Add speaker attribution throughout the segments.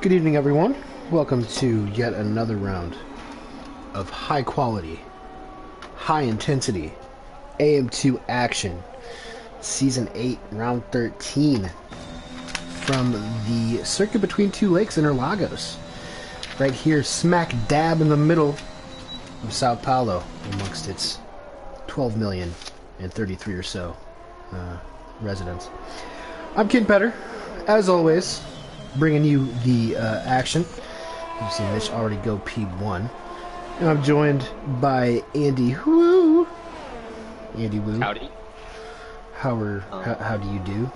Speaker 1: Good evening, everyone. Welcome to yet another round of high quality, high intensity AM2 action. Season 8, round 13 from the circuit between two lakes, Interlagos. Right here, smack dab in the middle of Sao Paulo, amongst its 12 million and 33 or so residents. I'm Ken Petter, as always, bringing you the action. You've seen Mitch already go P1. And I'm joined by Andy Woo. Andy Woo.
Speaker 2: Howdy.
Speaker 1: How do you do?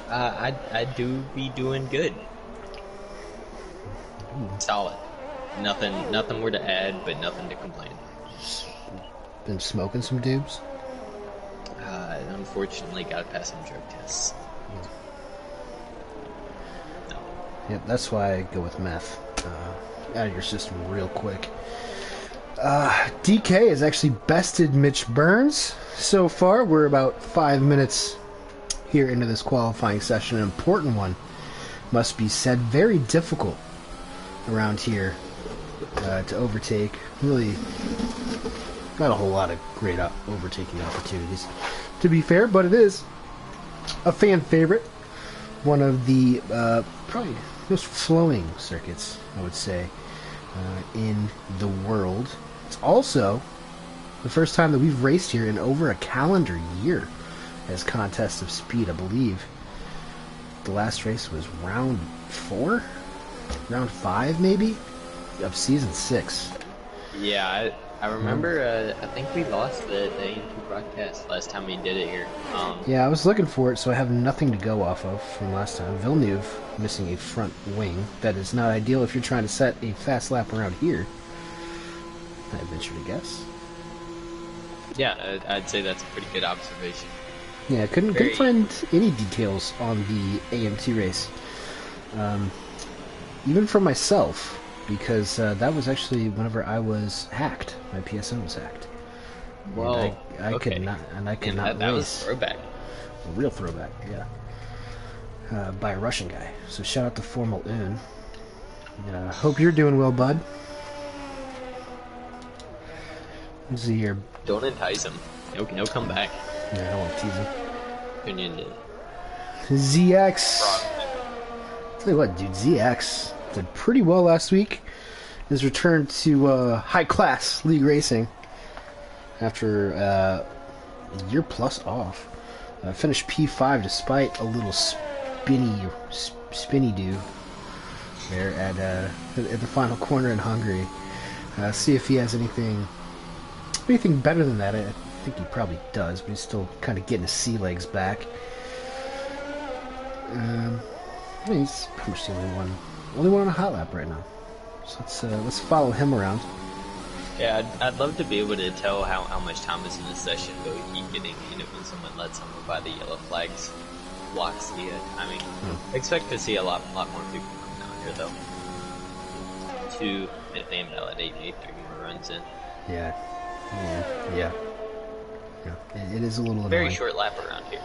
Speaker 2: I do be doing good. Solid. Nothing more to add, but nothing to complain.
Speaker 1: Been smoking some dubs?
Speaker 2: Unfortunately, got to pass some drug tests. No.
Speaker 1: Yep, that's why I go with meth. Out of your system real quick. DK has actually bested Mitch Burns so far. We're about 5 minutes here into this qualifying session. An important one, must be said. Very difficult around here to overtake. Really not a whole lot of great overtaking opportunities, to be fair, but it is a fan favorite. One of the probably most flowing circuits, I would say, in the world. It's also the first time that we've raced here in over a calendar year as Contest of Speed, I believe. The last race was round 4? Round 5, maybe? Of Season 6.
Speaker 2: Yeah, I remember, I think we lost the AM2 broadcast last time we did it here.
Speaker 1: Yeah, I was looking for it, so I have nothing to go off of from last time. Villeneuve missing a front wing. That is not ideal if you're trying to set a fast lap around here, I venture to guess.
Speaker 2: Yeah, I'd say that's a pretty good observation.
Speaker 1: Yeah, couldn't find any details on the AM2 race. Even for myself, because that was actually whenever I was hacked. My PSN was hacked.
Speaker 2: Well,
Speaker 1: I could not race.
Speaker 2: That was a throwback.
Speaker 1: A real throwback, yeah. By a Russian guy. So shout out to Formal Un. Hope you're doing well, bud. Let's see here.
Speaker 2: Don't entice him. No come back.
Speaker 1: Yeah, I don't want to tease him.
Speaker 2: Opinion
Speaker 1: ZX. Tell you what, dude, ZX did pretty well last week. His return to high-class league racing after a year plus off. Finished P5 despite a little spinny do there at the final corner in Hungary. See if he has anything better than that. I think he probably does, but he's still kind of getting his sea legs back. He's pretty much the only one on a hot lap right now. So let's follow him around.
Speaker 2: Yeah, I'd love to be able to tell how much time is in this session, but we keep getting in it when someone lets someone by the yellow flags, blocks the timing. Expect to see a lot more people come down here though, if they invalidate me 3 more runs in.
Speaker 1: Yeah. It is a little annoying.
Speaker 2: Very short lap around here.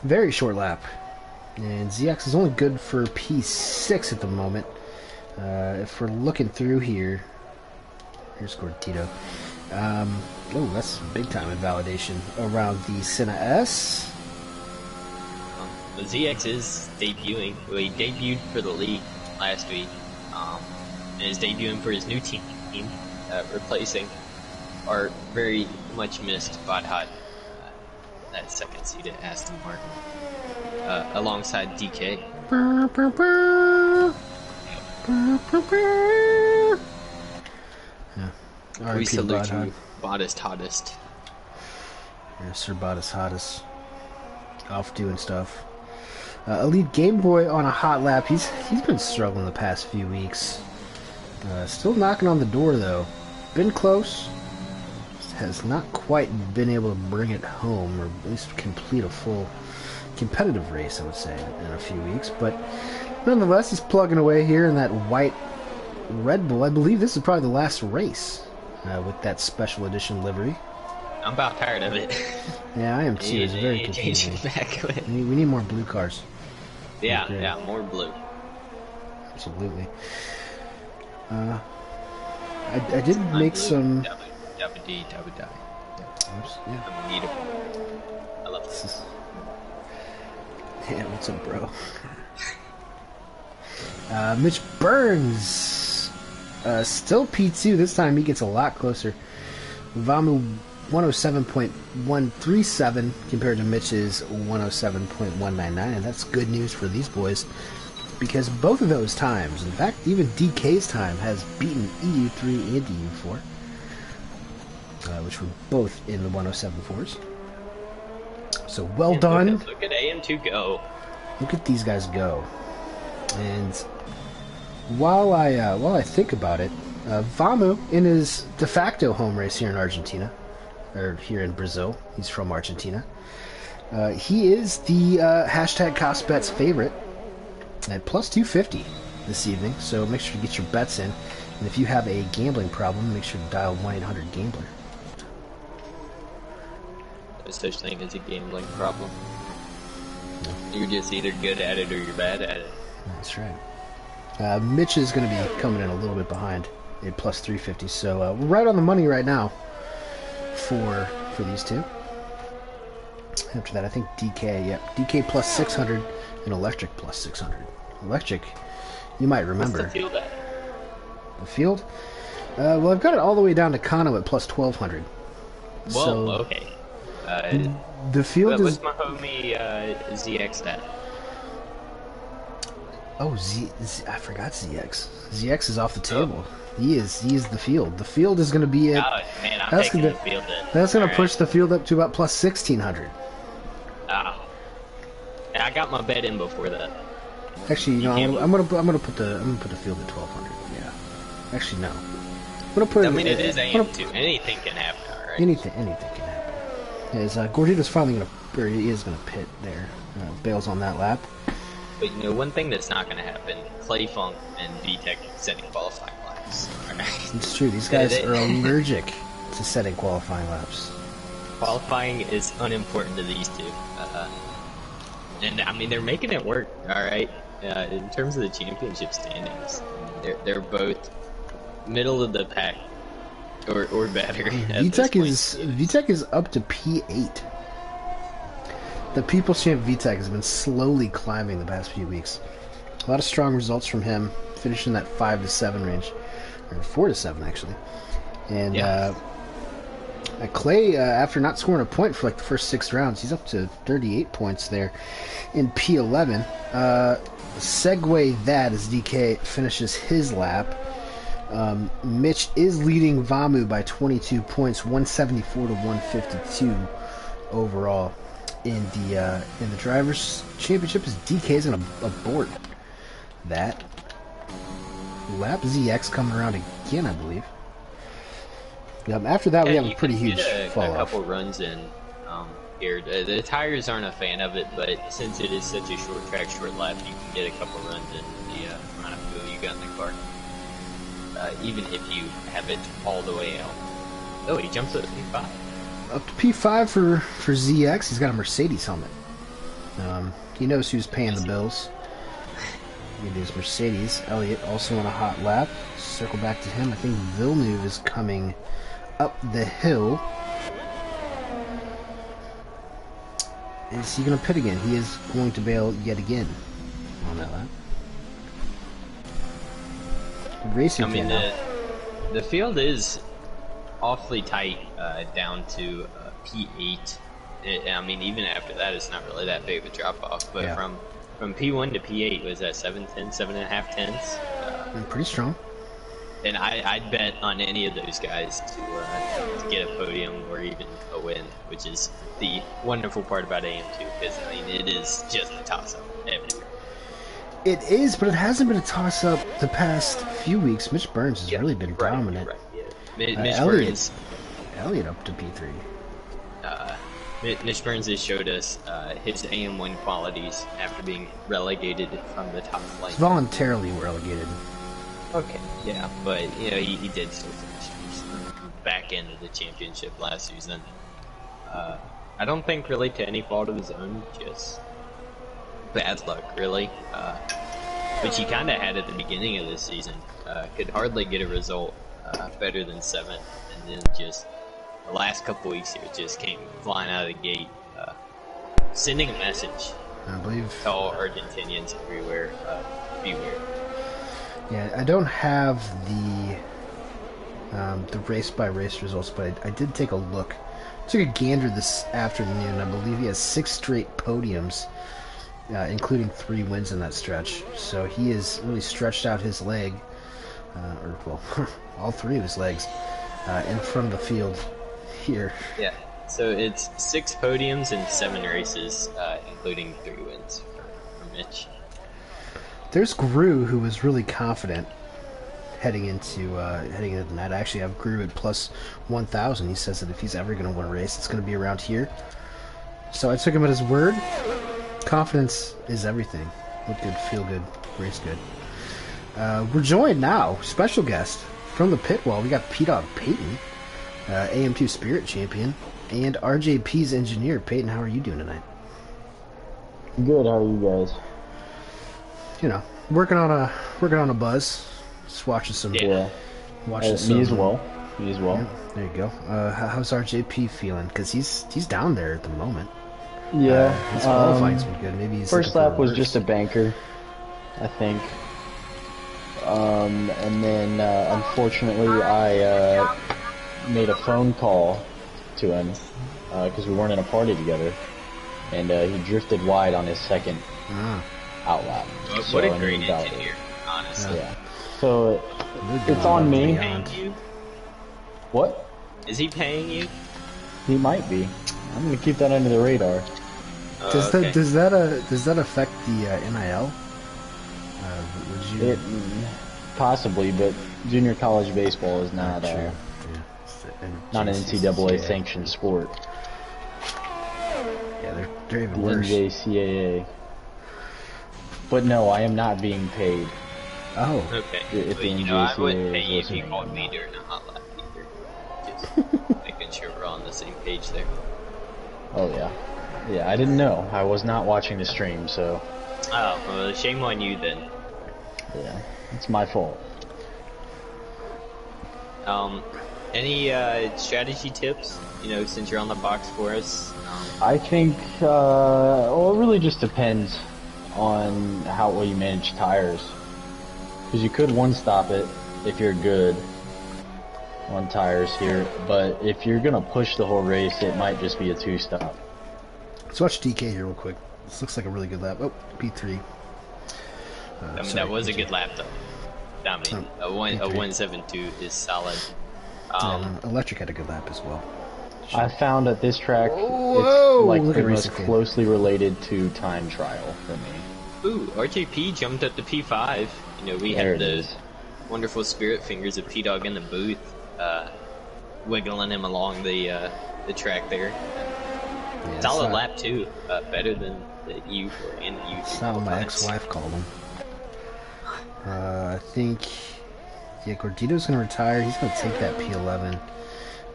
Speaker 1: Very short lap. And ZX is only good for P6 at the moment. If we're looking through here, here's Cortito. That's big time invalidation around the Senna S.
Speaker 2: The ZX is debuting. Well, he debuted for the league last week, and is debuting for his new team, replacing our very much missed Bot Hot, that second seat at Aston Martin, alongside DK.
Speaker 1: Yeah.
Speaker 2: We salute you, Bottest Hottest.
Speaker 1: Yeah, Sir Bottest Hottest. Off doing stuff. Elite Game Boy on a hot lap. He's been struggling the past few weeks. Still knocking on the door though. Been close. Has not quite been able to bring it home, or at least complete a full competitive race, I would say, in a few weeks. But nonetheless, he's plugging away here in that white Red Bull. I believe this is probably the last race with that special edition livery.
Speaker 2: I'm about tired of it.
Speaker 1: Yeah, I am too. It's very confusing.
Speaker 2: Back
Speaker 1: We need more blue cars.
Speaker 2: Yeah, more blue.
Speaker 1: absolutely. I did make some.
Speaker 2: Double D.
Speaker 1: Yeah.
Speaker 2: I love this.
Speaker 1: Yeah, what's up, bro? Mitch Burns, still P2. This time he gets a lot closer. Vamu 107.137 compared to Mitch's 107.199, and that's good news for these boys because both of those times, in fact, even DK's time has beaten EU3 and EU4, which were both in the 107.4s. So well done.
Speaker 2: Look at AM2 go.
Speaker 1: Look at these guys go. And while I think about it, Vamu in his de facto home race here in Argentina, or here in Brazil, he's from Argentina. He is the hashtag CostBets favorite at plus 250 this evening. So make sure to get your bets in. And if you have a gambling problem, make sure to dial 1-800-GAMBLER.
Speaker 2: No such thing as a gambling problem. No. You're just either good at it or you're bad at it.
Speaker 1: That's right. Mitch is going to be coming in a little bit behind at plus 350, so we're right on the money right now for these two. After that, I think DK, DK plus 600 and Electric plus 600. Electric, you might remember.
Speaker 2: What's the field at?
Speaker 1: The field? Well, I've got it all the way down to Kano at plus 1200.
Speaker 2: Whoa,
Speaker 1: so,
Speaker 2: okay.
Speaker 1: The field is...
Speaker 2: What's my homie ZX at?
Speaker 1: Oh, I forgot ZX. ZX is off the table. He is the field. The field is going to be at...
Speaker 2: Oh, man, I'm taking the field in.
Speaker 1: That's going to push the field up to about plus 1600.
Speaker 2: Oh. I got my bet in before that.
Speaker 1: Actually, I'm gonna put the field at 1200. Yeah. Actually, no. I'm gonna put.
Speaker 2: I mean, it is AM2. Anything can happen, all right?
Speaker 1: Anything can happen. As Gordito's finally he is gonna pit there. Bails on that lap.
Speaker 2: But you know, one thing that's not gonna happen: Clay Funk and VTech setting qualifying laps. Right?
Speaker 1: It's true. These guys are allergic to setting qualifying laps.
Speaker 2: Qualifying is unimportant to these two. And I mean, they're making it work, all right. In terms of the championship standings, they're both middle of the pack or better.
Speaker 1: VTech is up to P8. The People's Champ VTech has been slowly climbing the past few weeks. A lot of strong results from him, finishing that 5 to 7 range, or 4 to 7 actually. And Clay, after not scoring a point for like the first 6 rounds, he's up to 38 points there in P11. Segue that as DK finishes his lap. Mitch is leading Vamu by 22 points, 174 to 152 overall in the drivers' championship. As DK is going to abort that lap. ZX coming around again, I believe. After that, we have a pretty huge fall off.
Speaker 2: A couple runs in here. The tires aren't a fan of it, but since it is such a short track, short lap, you can get a couple runs in the amount of fuel you got in the car. Even if you have it all the way out. Oh, he jumps up to P5.
Speaker 1: Up to P5 for ZX. He's got a Mercedes helmet. He knows who's paying the bills. It is Mercedes. Elliott also on a hot lap. Circle back to him. I think Villeneuve is coming up the hill. Is he going to pit again? He is going to bail yet again on that lap. Racing.
Speaker 2: I mean, the field is awfully tight down to P8. I mean, even after that, it's not really that big of a drop off. But from P1 to P8 was that 7.5 tenths.
Speaker 1: Pretty strong.
Speaker 2: And I'd bet on any of those guys to get a podium or even a win, which is the wonderful part about AM2, because I mean, it is just a toss-up everywhere.
Speaker 1: It is, but it hasn't been a toss-up the past few weeks. Mitch Burns has really been dominant.
Speaker 2: Right, yeah. Mitch Burns.
Speaker 1: Elliott up to P3.
Speaker 2: Mitch Burns has showed us his AM1 qualities after being relegated from the top flight.
Speaker 1: He's voluntarily relegated.
Speaker 2: Okay, yeah, but you know he did still finish back end of the championship last season. I don't think really to any fault of his own, just bad luck, really. which he kind of had at the beginning of this season. Could hardly get a result better than 7th, and then just the last couple weeks here just came flying out of the gate, sending a message.
Speaker 1: I believe
Speaker 2: to all Argentinians everywhere, beware.
Speaker 1: Yeah, I don't have the race by race results, but I did take a look. Took a gander this afternoon. I believe he has 6 straight podiums, including 3 wins in that stretch. So he has really stretched out his leg, all 3 of his legs, in front of the field here.
Speaker 2: Yeah. So it's 6 podiums in 7 races, including 3 wins for Mitch.
Speaker 1: There's Gru, who was really confident heading into the night. I actually have Gru at plus 1,000. He says that if he's ever going to win a race, it's going to be around here. So I took him at his word. Confidence is everything. Look good, feel good, race good. We're joined now, special guest from the pit wall. We got P-Dog Peyton, AM2 Spirit Champion, and RJP's engineer. Peyton, how are you doing tonight?
Speaker 3: Good. How are you guys?
Speaker 1: You know, working on a buzz. Just watching some.
Speaker 3: Yeah.
Speaker 1: Watching some.
Speaker 3: Me as well.
Speaker 1: Yeah, there you go. How's RJP feeling? Because he's down there at the moment.
Speaker 3: Yeah.
Speaker 1: His qualifying's been good. Maybe he's
Speaker 3: first lap was just a banker, I think. And then unfortunately I made a phone call to him because we weren't in a party together, and he drifted wide on his second outlap.
Speaker 2: What a great engineer, honestly.
Speaker 3: Yeah. So it's on me.
Speaker 2: Is he paying you?
Speaker 3: What?
Speaker 2: Is he paying you?
Speaker 3: He might be. I'm gonna keep that under the radar.
Speaker 1: Does that affect the NIL? Would you?
Speaker 3: Possibly, but junior college baseball is not not an NCAA sanctioned sport.
Speaker 1: Yeah, they're even
Speaker 3: The
Speaker 1: worse.
Speaker 3: NJCAA. But no, I am not being paid.
Speaker 1: Oh.
Speaker 2: Okay.
Speaker 3: If
Speaker 2: But,
Speaker 3: the
Speaker 2: you know, I wouldn't
Speaker 3: NJCAA
Speaker 2: pay
Speaker 3: is
Speaker 2: you if you
Speaker 3: listening,
Speaker 2: called
Speaker 3: I'm
Speaker 2: me
Speaker 3: not.
Speaker 2: during a hot lap either. Just making sure we're on the same page there.
Speaker 3: Oh yeah. Yeah, I didn't know. I was not watching the stream, so
Speaker 2: Oh, well, shame on you then.
Speaker 3: yeah, it's my fault.
Speaker 2: Any strategy tips? You know, since you're on the box for us.
Speaker 3: I think, well, it really just depends on how well you manage tires. Because you could one-stop it if you're good on tires here, but if you're going to push the whole race, it might just be a 2-stop.
Speaker 1: Let's watch DK here real quick. This looks like a really good lap. Oh, P3.
Speaker 2: That was a good lap, though. I mean, a 172 is solid.
Speaker 1: Electric had a good lap as well.
Speaker 3: I found that this track
Speaker 1: Whoa,
Speaker 3: it's like
Speaker 1: look
Speaker 3: the
Speaker 1: at
Speaker 3: most
Speaker 1: Racing Fan.
Speaker 3: closely related to time trial for me.
Speaker 2: Ooh, RJP jumped up to P5. You know, we
Speaker 3: There
Speaker 2: had
Speaker 3: it
Speaker 2: the
Speaker 3: is.
Speaker 2: wonderful spirit fingers of P-Dog in the booth, wiggling him along the track there.
Speaker 1: Yeah,
Speaker 2: Solid lap, too. Better than the U and the U.
Speaker 1: That's not what my ex-wife called him. I think, yeah, Gordito's going to retire. He's going to take that P11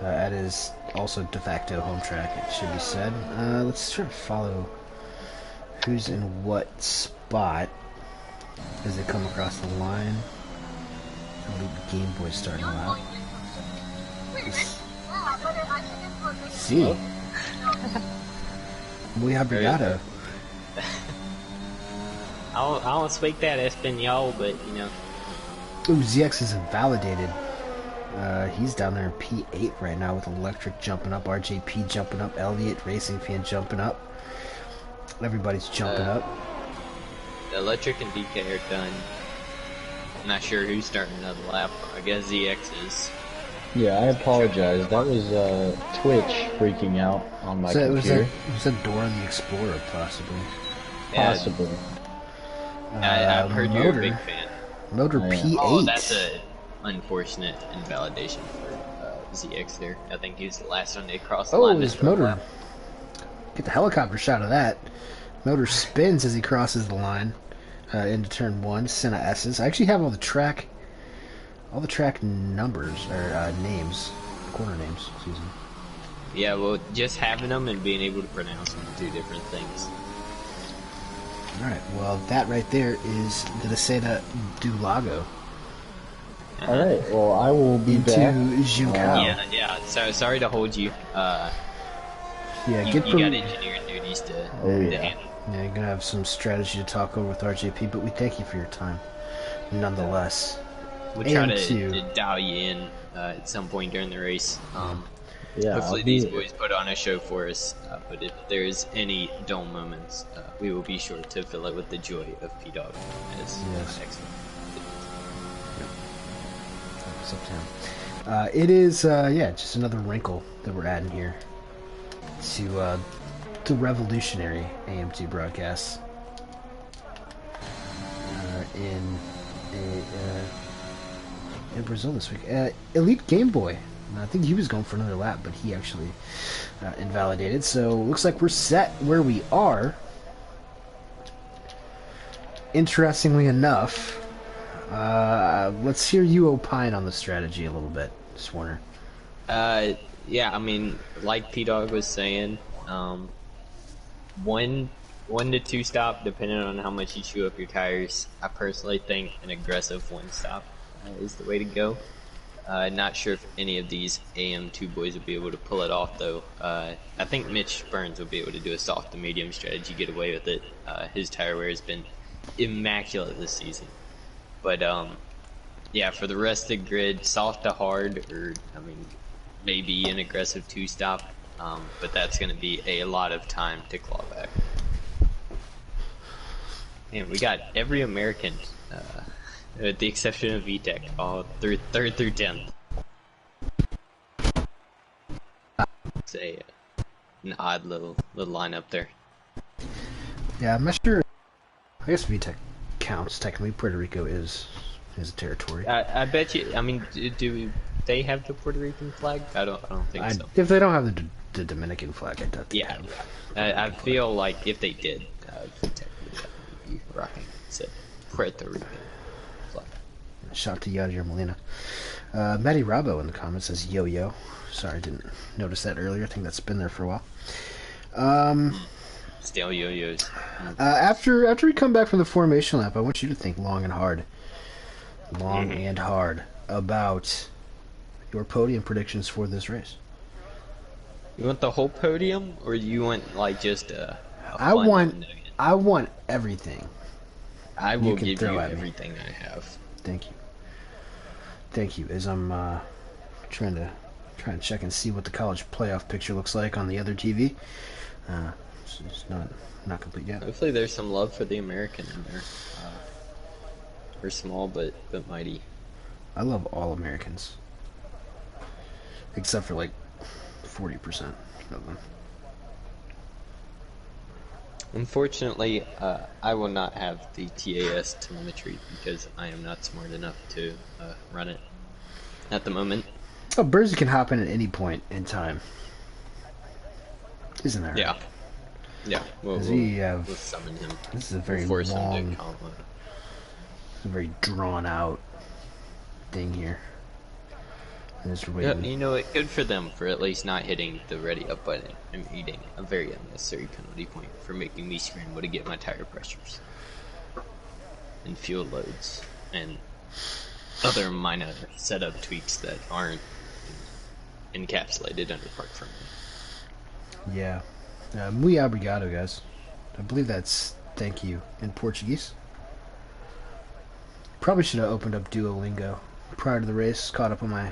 Speaker 1: at his also de facto home track, it should be said. Let's try to follow who's in what spot as they come across the line. I believe the Game Boy's starting out. See. Muy obrigado.
Speaker 2: I don't speak that Espanol, but, you know.
Speaker 1: Ooh, ZX is invalidated. He's down there in P8 right now with Electric jumping up, RJP jumping up, Elliott Racing Fan jumping up. Everybody's jumping up.
Speaker 2: Electric and DK are done. I'm not sure who's starting another lap. I guess ZX is.
Speaker 3: Yeah, I apologize. That was Twitch freaking out on my computer.
Speaker 1: Was that Dora the Explorer, possibly?
Speaker 3: Possibly.
Speaker 2: I've heard you're a
Speaker 1: Motor.
Speaker 2: big fan.
Speaker 1: Motor
Speaker 3: Oh, yeah.
Speaker 1: P8.
Speaker 2: Oh, that's a unfortunate invalidation for ZX there. I think he was the last one to cross the line.
Speaker 1: His
Speaker 2: this
Speaker 1: motor.
Speaker 2: lap.
Speaker 1: Get the helicopter shot of that. Motor spins as he crosses the line into turn 1. Senna S's. I actually have all the track numbers, or names. Corner names, excuse me.
Speaker 2: Yeah, well, just having them and being able to pronounce them are 2 different things.
Speaker 1: All right. Well, that right there is the Deseda du Lago
Speaker 3: All right. Well, I will be
Speaker 1: into
Speaker 3: back.
Speaker 2: Yeah, yeah. So sorry to hold you.
Speaker 1: Yeah,
Speaker 2: You got engineering duties to handle.
Speaker 1: Yeah, you're gonna have some strategy to talk over with RJP, but we thank you for your time, nonetheless.
Speaker 2: We'll try
Speaker 1: AM2.
Speaker 2: to dial you in at some point during the race.
Speaker 3: Yeah,
Speaker 2: Hopefully these boys put on a show for us, but if there's any dull moments, we will be sure to fill it with the joy of P-Dog as excellent.
Speaker 1: It's up to him. It is, just another wrinkle that we're adding here to the revolutionary AM2 broadcasts in Brazil this week. Elite Game Boy. I think he was going for another lap, but he actually invalidated. So looks like we're set where we are. Interestingly enough, let's hear you opine on the strategy a little bit, Swarner.
Speaker 2: Yeah, I mean, like P-Dog was saying, 1 to 2 stop, depending on how much you chew up your tires. I personally think an aggressive 1 stop is the way to go. Not sure if any of these AM2 boys will be able to pull it off, though. I think Mitch Burns will be able to do a soft to medium strategy, get away with it. His tire wear has been immaculate this season. But, yeah, for the rest of the grid, soft to hard, or, I mean, maybe an aggressive 2 stop, but that's going to be a lot of time to claw back. And we got every American, with the exception of VTech, all through 3rd through 10th. It's an odd little lineup there.
Speaker 1: Yeah, I'm not sure. I guess VTech counts. Technically, Puerto Rico is a territory.
Speaker 2: I bet you. I mean, do they have the Puerto Rican flag? I don't think so.
Speaker 1: If they don't have the Dominican flag, I doubt they
Speaker 2: Yeah,
Speaker 1: have.
Speaker 2: I feel like if they did, VTech would definitely be rocking the Puerto Rican flag.
Speaker 1: Shout out to Yadier Molina. Matty Rabo in the comments says yo-yo. Sorry, I didn't notice that earlier. I think that's been there for a while.
Speaker 2: Still yo-yos.
Speaker 1: After we come back from the formation lap, I want you to think long and hard about your podium predictions for this race.
Speaker 2: You want the whole podium, or you want like just a
Speaker 1: I want everything.
Speaker 2: I will give you everything I have.
Speaker 1: Thank you. As I'm trying to check and see what the college playoff picture looks like on the other TV. It's not complete yet.
Speaker 2: Hopefully, there's some love for the American in there. We're small but mighty.
Speaker 1: I love all Americans, except for like 40% of them.
Speaker 2: Unfortunately, I will not have the TAS telemetry because I am not smart enough to run it at the moment.
Speaker 1: Oh, Burzy can hop in at any point in time. Isn't that right?
Speaker 2: Yeah. Yeah. We'll summon him.
Speaker 1: This is a very long, it's a very drawn out thing here.
Speaker 2: Yeah, you know what? Good for them for at least not hitting the ready up button and eating a very unnecessary penalty point for making me scramble to get my tire pressures and fuel loads and other minor setup tweaks that aren't encapsulated under park friendly.
Speaker 1: Yeah. Muy obrigado, guys. I believe that's thank you in Portuguese. Probably should have opened up Duolingo prior to the race, caught up on my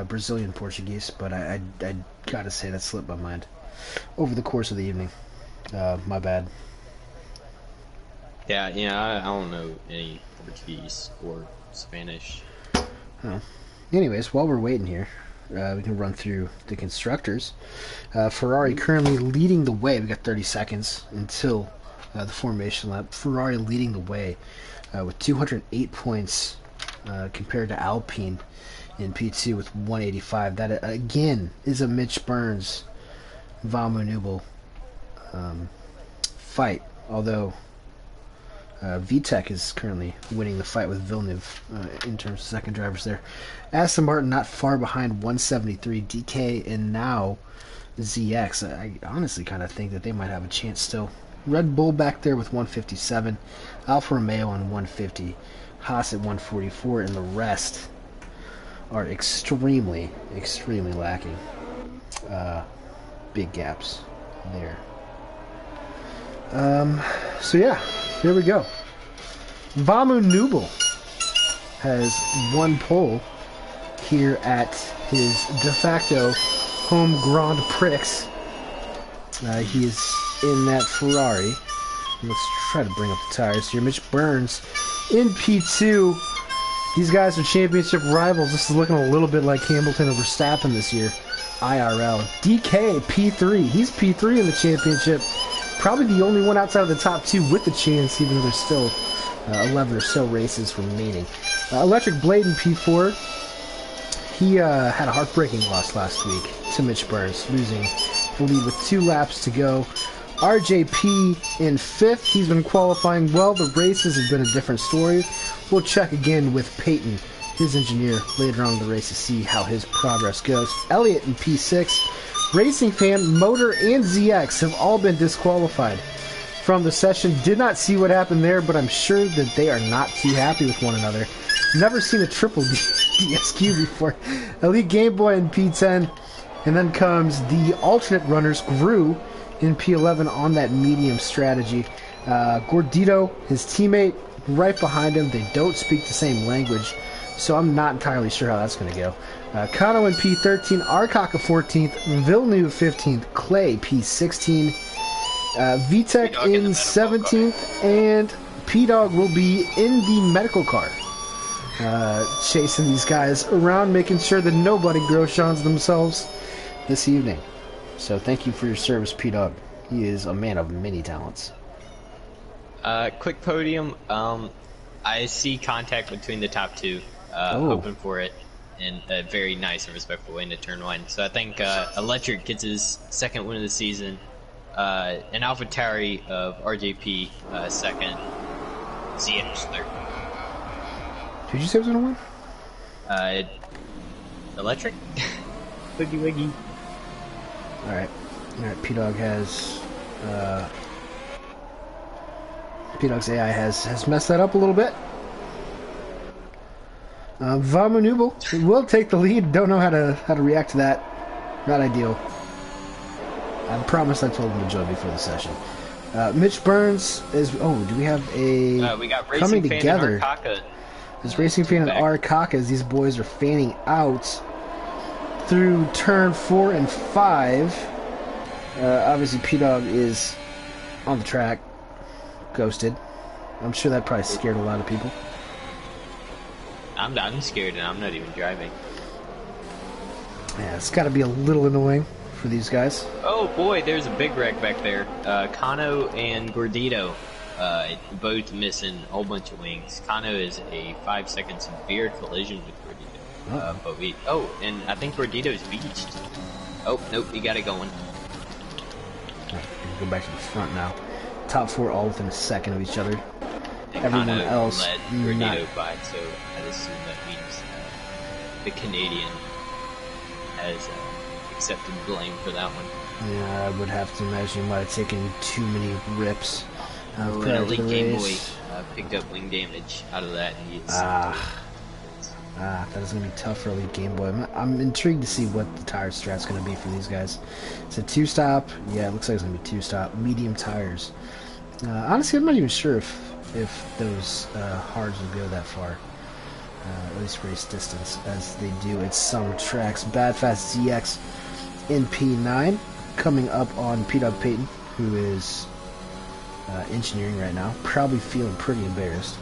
Speaker 1: Brazilian Portuguese, but I gotta say that slipped my mind over the course of the evening. My bad.
Speaker 2: Yeah, I don't know any Portuguese or Spanish.
Speaker 1: Oh. Anyways, while we're waiting here, we can run through the constructors. Ferrari currently leading the way. We got 30 seconds until the formation lap. Ferrari leading the way with 208 points compared to Alpine in P2 with 185. That again is a Mitch Burns, Valmont Newell fight. Although VTech is currently winning the fight with Villeneuve in terms of second drivers there. Aston Martin not far behind, 173. DK and now ZX. I honestly kind of think that they might have a chance still Red Bull back there with 157. Alfa Romeo on 150. Haas at 144, and the rest are extremely, extremely lacking. Big gaps there. So yeah, there we go. Vamu Nubel has one pole here at his de facto home Grand Prix. He is in that Ferrari. Let's try to bring up the tires here. Mitch Burns in P2. These guys are championship rivals. This is looking a little bit like Hamilton and Verstappen this year. IRL. DK, P3. He's P3 in the championship. Probably the only one outside of the top two with a chance, even though there's still 11 or so races remaining. Electric Blade in P4. He had a heartbreaking loss last week to Mitch Burns, losing the lead with 2 laps to go. RJP in 5th. He's been qualifying well. The races have been a different story. We'll check again with Peyton, his engineer, later on in the race to see how his progress goes. Elliott in P6. Racing Fan, Motor, and ZX have all been disqualified from the session. Did not see what happened there, but I'm sure that they are not too happy with one another. Never seen a triple DSQ before. Elite Game Boy in P10. And then comes the alternate runners, Gru in P11 on that medium strategy. Gordito, his teammate, right behind him. They don't speak the same language, so I'm not entirely sure how that's going to go. Kano in P13, Arkaka 14th, Villeneuve 15th, Clay P16, Vitek in 17th, and P-Dog will be in the medical car. Chasing these guys around, making sure that nobody Grosjeans themselves this evening. So thank you for your service, P-Dog. He is a man of many talents.
Speaker 2: Quick podium. I see contact between the top two. Hoping for it in a very nice and respectful way into turn 1. So I think Electric gets his second win of the season. And AlphaTauri of RJP second. ZX third.
Speaker 1: Did you say it was going to win?
Speaker 2: Electric? Wiggy wiggy.
Speaker 1: Alright, P-Dog has... P-Dog's AI has messed that up a little bit. Vamu Nubel will take the lead. Don't know how to react to that. Not ideal. I promise I told him to join before the session. Mitch Burns is... Oh, do we have a...
Speaker 2: we got Racing
Speaker 1: coming
Speaker 2: Fan
Speaker 1: together.
Speaker 2: and Arkaka.
Speaker 1: This Racing Fan and Arkaka as these boys are fanning out through turn 4 and 5. Obviously, P-Dog is on the track. Ghosted. I'm sure that probably scared a lot of people.
Speaker 2: I'm scared and I'm not even driving.
Speaker 1: Yeah, it's got to be a little annoying for these guys.
Speaker 2: Oh boy, there's a big wreck back there. Kano and Gordito both missing a whole bunch of wings. Kano is a 5-second severe collision with Gordito. And I think Gordito's beached. Oh, nope, he got it going.
Speaker 1: Go back to the front now. Top 4 all within a second of each other.
Speaker 2: And
Speaker 1: Everyone
Speaker 2: Kano
Speaker 1: else
Speaker 2: led Gordito by, so I'd assume that means the Canadian has accepted blame for that one.
Speaker 1: Yeah, I would have to imagine he might have taken too many rips.
Speaker 2: An Elite Game Boy picked up wing damage out of that. And
Speaker 1: that is going to be tough for Elite Game Boy. I'm intrigued to see what the tire strat's going to be for these guys. It's a 2-stop. Yeah, it looks like it's going to be 2-stop. Medium tires. Honestly, I'm not even sure if those hards will go that far. At least race distance, as they do at some tracks. Bad Fast ZX in P9. Coming up on P-Dog Peyton, who is engineering right now. Probably feeling pretty embarrassed.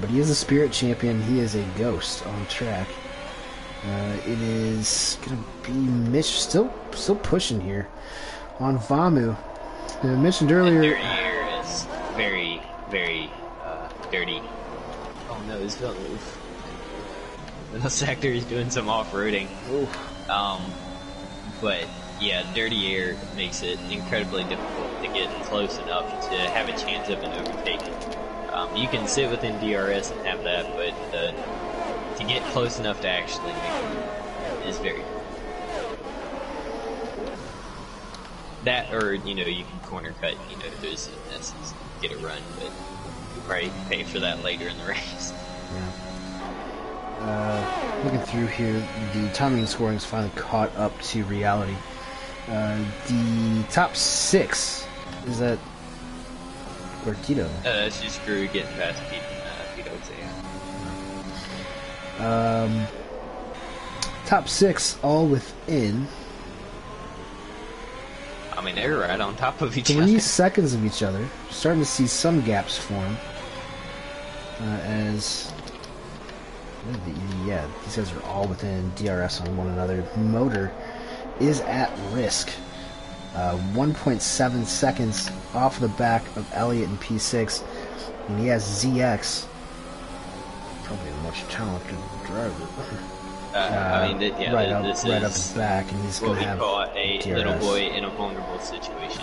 Speaker 1: But he is a Spirit champion. He is a ghost on track. It is going to be Mitch still pushing here on Vamu. I mentioned earlier...
Speaker 2: Their air is very, very dirty. Oh no, this don't move. The sector is doing some off-roading. But yeah, dirty air makes it incredibly difficult to get close enough to have a chance of an overtaking. You can sit within DRS and have that, but to get close enough to actually make it is very difficult. That, or, you know, you can corner cut, you know, those misses, get a run, but you'll probably pay for that later in the race.
Speaker 1: Yeah. Looking through here, the timing and scoring is finally caught up to reality. The top 6, is that Gordito?
Speaker 2: That's just Drew getting past Pete
Speaker 1: Top 6, all within
Speaker 2: I mean, they're right on top of each
Speaker 1: 3
Speaker 2: other.
Speaker 1: seconds of each other. Starting to see some gaps form. As yeah, these guys are all within DRS on one another. Motor is at risk. 1.7 seconds off the back of Elliott in P6, and he has ZX. Probably a much talented driver.
Speaker 2: I mean, this
Speaker 1: right up
Speaker 2: is
Speaker 1: his back, and he's
Speaker 2: what
Speaker 1: going to
Speaker 2: we
Speaker 1: have
Speaker 2: call a
Speaker 1: DRS.
Speaker 2: little boy in a vulnerable situation.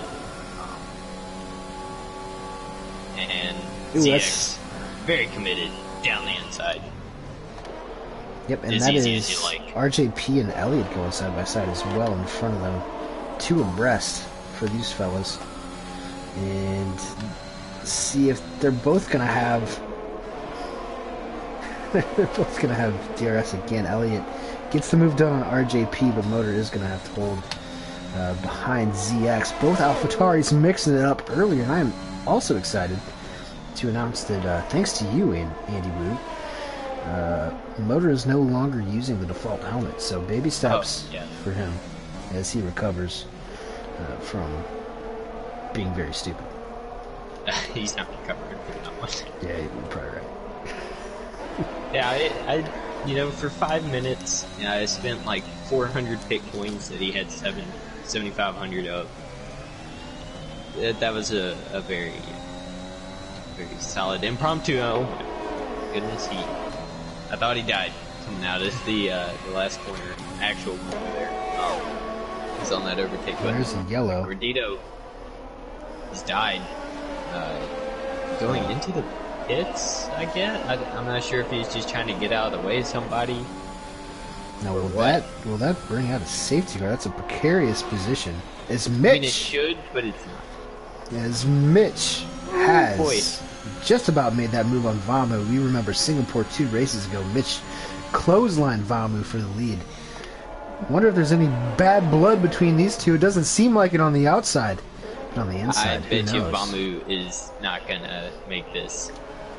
Speaker 2: And
Speaker 1: Ooh,
Speaker 2: ZX, very committed down the inside.
Speaker 1: Yep, and
Speaker 2: as
Speaker 1: that
Speaker 2: easy
Speaker 1: is
Speaker 2: as you like.
Speaker 1: RJP and Elliott going side by side as well in front of them. 2 abreast for these fellas. And see if they're both going to have... they're both going to have DRS again. Elliott gets the move done on RJP, but Motor is going to have to hold behind ZX. Both AlphaTauris mixing it up earlier, and I am also excited to announce that thanks to you, Andy Wu, Motor is no longer using the default helmet, so baby steps for him as he recovers from being very stupid.
Speaker 2: He's not recovering from that one.
Speaker 1: Yeah, you're probably right.
Speaker 2: Yeah, I, you know, for 5 minutes, I spent like 400 pick points that he had 7,500 of. That was a very, very solid impromptu. Oh my goodness, I thought he died coming out of the last corner, actual corner there. He's on that overtake button.
Speaker 1: There's a yellow.
Speaker 2: Gordito, he's died. Going into the pits, I guess. I'm not sure if he's just trying to get out of the way of somebody.
Speaker 1: Now, will that bring out a safety car? That's a precarious position. As Mitch,
Speaker 2: I mean, it should, but it's not.
Speaker 1: As Mitch has just about made that move on Vamu. We remember Singapore 2 races ago. Mitch clotheslined Vamu for the lead. Wonder if there's any bad blood between these two. It doesn't seem like it on the outside. But on the inside,
Speaker 2: I bet you
Speaker 1: knows?
Speaker 2: Vamu is not gonna make this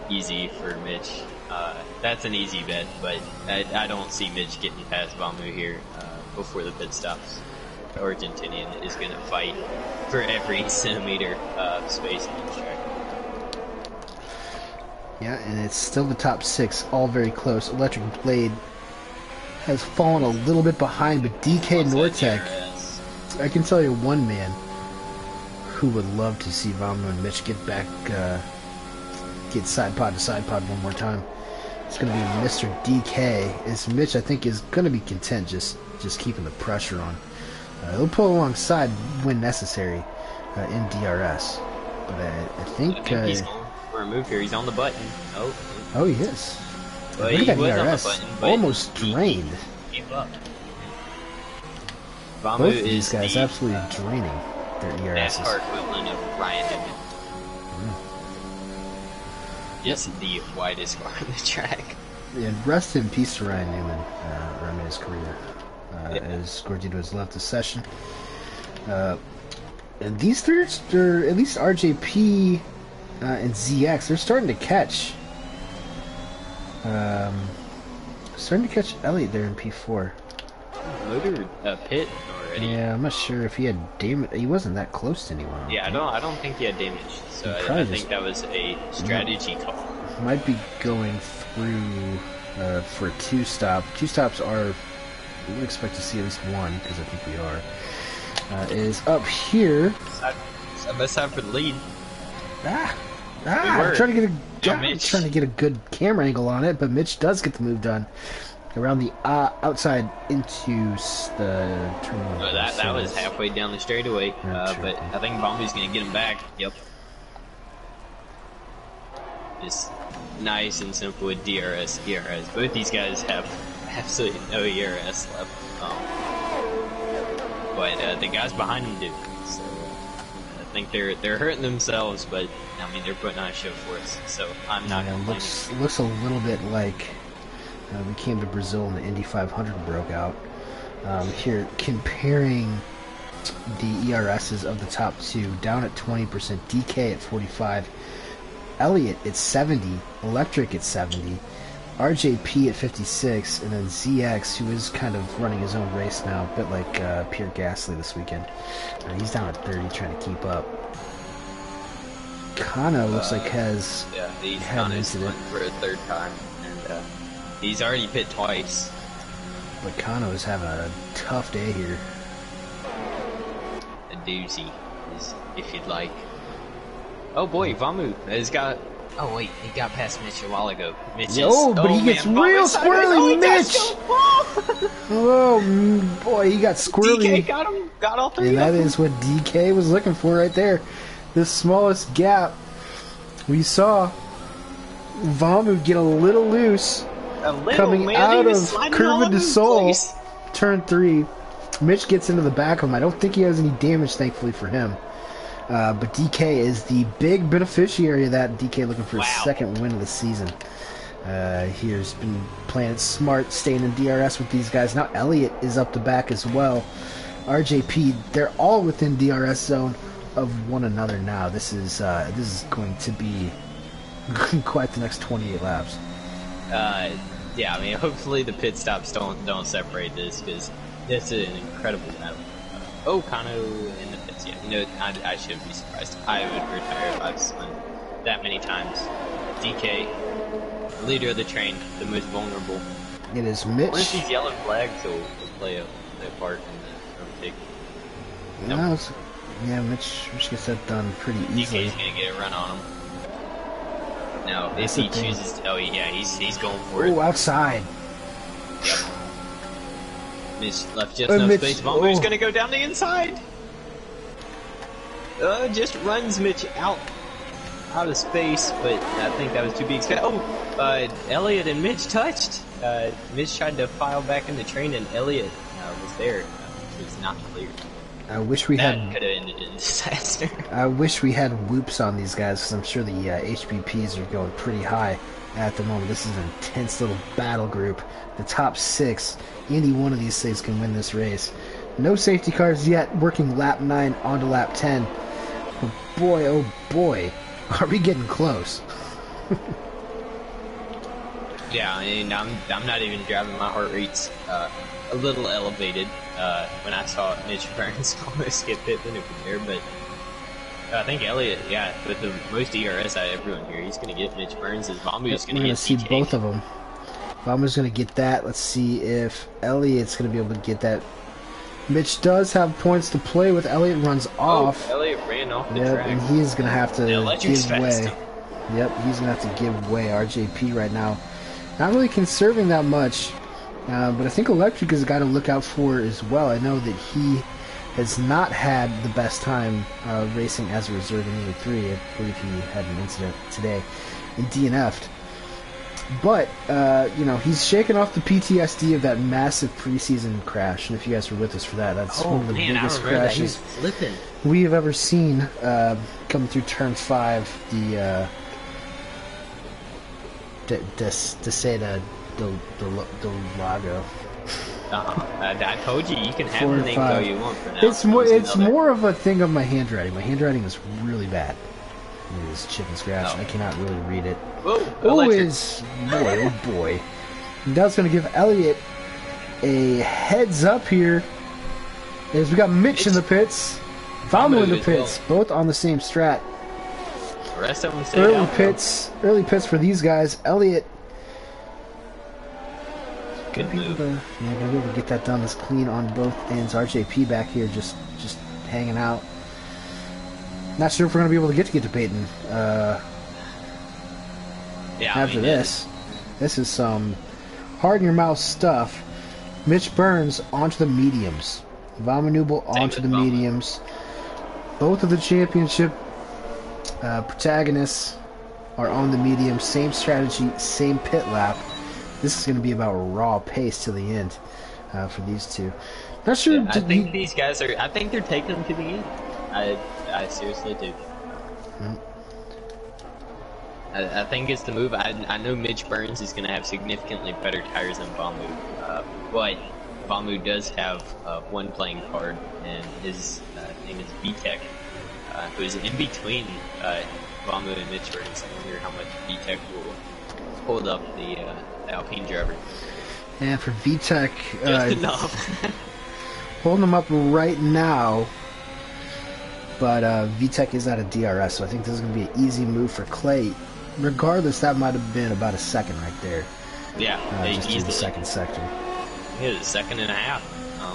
Speaker 2: easy for Mitch. That's an easy bet, but I don't see Mitch getting past Vamu here before the pit stops. The Argentinian is gonna fight for every centimeter of space on the track.
Speaker 1: Yeah, and it's still the top 6, all very close. Electric Blade has fallen a little bit behind, but DK Nortec, I can tell you one man who would love to see Vamu and Mitch get back, get side pod to side pod one more time. It's going to be Mr. DK, as Mitch, I think, is going to be content just keeping the pressure on. He'll pull alongside when necessary in DRS, but I think
Speaker 2: he's going for a move here. He's on the button.
Speaker 1: Oh, he is.
Speaker 2: Well,
Speaker 1: Look
Speaker 2: he
Speaker 1: at
Speaker 2: was
Speaker 1: that
Speaker 2: on the
Speaker 1: DRS,
Speaker 2: button, but
Speaker 1: almost drained.
Speaker 2: He gave up. Vamu
Speaker 1: Both of
Speaker 2: is
Speaker 1: these guys
Speaker 2: the
Speaker 1: absolutely draining their ERSs.
Speaker 2: NASCAR equivalent of Ryan Newman. Just the widest car on the track.
Speaker 1: Yeah, rest in peace to Ryan Newman, early in his career, as Gordito has left the session. And these three, are, at least RJP and ZX, they're starting to catch. Starting to catch Elliott there in P4.
Speaker 2: Motor pit already.
Speaker 1: Yeah, I'm not sure if he had damage. He wasn't that close to anyone.
Speaker 2: Yeah, I don't think he had damage. So I think that was a strategy call.
Speaker 1: Might be going through for a 2-stop. 2-stops are, we would expect to see at least one, because I think we are. Is up here.
Speaker 2: Side by side for the lead.
Speaker 1: I'm trying to get a good camera angle on it, but Mitch does get the move done around the outside into the turn.
Speaker 2: Oh, that was halfway down the straightaway, but I think Vamu's going to get him back. Yep. Just nice and simple with DRS. Both these guys have absolutely no ERS left. but the guys behind him do. So I think they're hurting themselves, but I mean they're putting on a show for us. So I'm not
Speaker 1: Yeah,
Speaker 2: complaining.
Speaker 1: looks a little bit like we came to Brazil and the Indy 500 broke out. Here, comparing the ERSs of the top two, down at 20%, DK at 45, Elliott at 70, Electric at 70, RJP at 56, and then ZX, who is kind of running his own race now, a bit like Pierre Gasly this weekend. He's down at 30, trying to keep up. Kano looks like has had an incident
Speaker 2: for a third time, and he's already pit twice.
Speaker 1: But Kano is having a tough day here.
Speaker 2: A doozy, if you'd like. Oh boy, Vamu has got. Oh wait, he got past Mitch a while ago. Mitch
Speaker 1: but he gets real squirrely, Mitch. Oh boy, he got squirrely.
Speaker 2: DK got him. Got all three.
Speaker 1: And that is what DK was looking for right there. The smallest gap. We saw Vamu get a little loose. Coming out of Curva de Sol, turn 3. Mitch gets into the back of him. I don't think he has any damage, thankfully for him. But DK is the big beneficiary of that. DK looking for his second win of the season. He's been playing it smart, staying in DRS with these guys. Now Elliott is up the back as well. RJP, they're all within DRS zone of one another now. This is going to be quite the next 28 laps.
Speaker 2: Yeah, I mean, hopefully the pit stops don't separate this, because this is an incredible battle. Kano in the pits, yeah. You know, I shouldn't be surprised. I would retire if I've spun that many times. DK, leader of the train, the most vulnerable.
Speaker 1: It is Mitch.
Speaker 2: What if these yellow flags will play a part in the overtake?
Speaker 1: No, yeah, Mitch gets that done pretty easily.
Speaker 2: DK's gonna get a run on him. Now, if he chooses to, he's going for it.
Speaker 1: Oh, outside.
Speaker 2: Yep. Mitch left just enough space. Vamu's gonna go down the inside. Just runs Mitch out of space, but I think that was too big. Elliott and Mitch touched. Mitch tried to file back in the train, and Elliott was there. It was not clear.
Speaker 1: I wish we
Speaker 2: that
Speaker 1: had.
Speaker 2: Could have ended in disaster.
Speaker 1: I wish we had whoops on these guys, because I'm sure the HBPs are going pretty high at the moment. This is an intense little battle group. The top 6, any one of these 6 can win this race. No safety cars yet. Working lap 9 onto lap 10. But boy, oh boy, are we getting close?
Speaker 2: Yeah, I mean, I'm not even driving. My heart rate's a little elevated when I saw Mitch Burns almost get pit maneuvered there, but I think Elliott, with the most DRS out of everyone here, he's going to get Mitch Burns. Vamu's going to get
Speaker 1: see both of them. Vamu's going to get that. Let's see if Elliott's going to be able to get that. Mitch does have points to play with. Elliott runs off.
Speaker 2: Elliott ran off the track.
Speaker 1: And he's going to have to give way.
Speaker 2: Fast.
Speaker 1: Yep, he's going to have to give way. RJP right now, not really conserving that much. But I think Electric is a guy to look out for as well. I know that he has not had the best time racing as a reserve in AM3. I believe he had an incident today and DNF'd. But, he's shaken off the PTSD of that massive preseason crash. And if you guys were with us for that, that's one of the biggest crashes we have ever seen coming through turn 5. The Lago.
Speaker 2: I told you can have the name go you want for now.
Speaker 1: It's more of a thing of my handwriting. My handwriting is really bad. It is chip and scratch. I cannot really read it. Oh boy. And that's going to give Elliott a heads up here. As we got Mitch in the pits, Vamu in the pits, both on the same strat.
Speaker 2: The rest of them
Speaker 1: early pits for these guys. Elliott.
Speaker 2: Good move.
Speaker 1: Gonna be able to get that done as clean on both ends. RJP back here just hanging out. Not sure if we're going to be able to get to Peyton. After this is some hard-in-your-mouth stuff. Mitch Burns onto the mediums. Vamu onto the mediums. Both of the championship protagonists are on the mediums. Same strategy, same pit lap. This is going to be about raw pace to the end for these two. Not sure.
Speaker 2: Yeah, I think these guys are. I think they're taking them to the end. I seriously do. I think it's the move. I know Mitch Burns is going to have significantly better tires than Vamu, but Vamu does have one playing card, and his name is VTech, who is in between Vamu and Mitch Burns. I wonder how much VTech will hold up the Alpine driver.
Speaker 1: Yeah, for VTech,
Speaker 2: Just enough.
Speaker 1: holding him up right now. But VTech is out of DRS, so I think this is going to be an easy move for Clay. Regardless, that might have been about a second right there.
Speaker 2: Yeah,
Speaker 1: just
Speaker 2: easily.
Speaker 1: in the second sector.
Speaker 2: Yeah, a second and a half.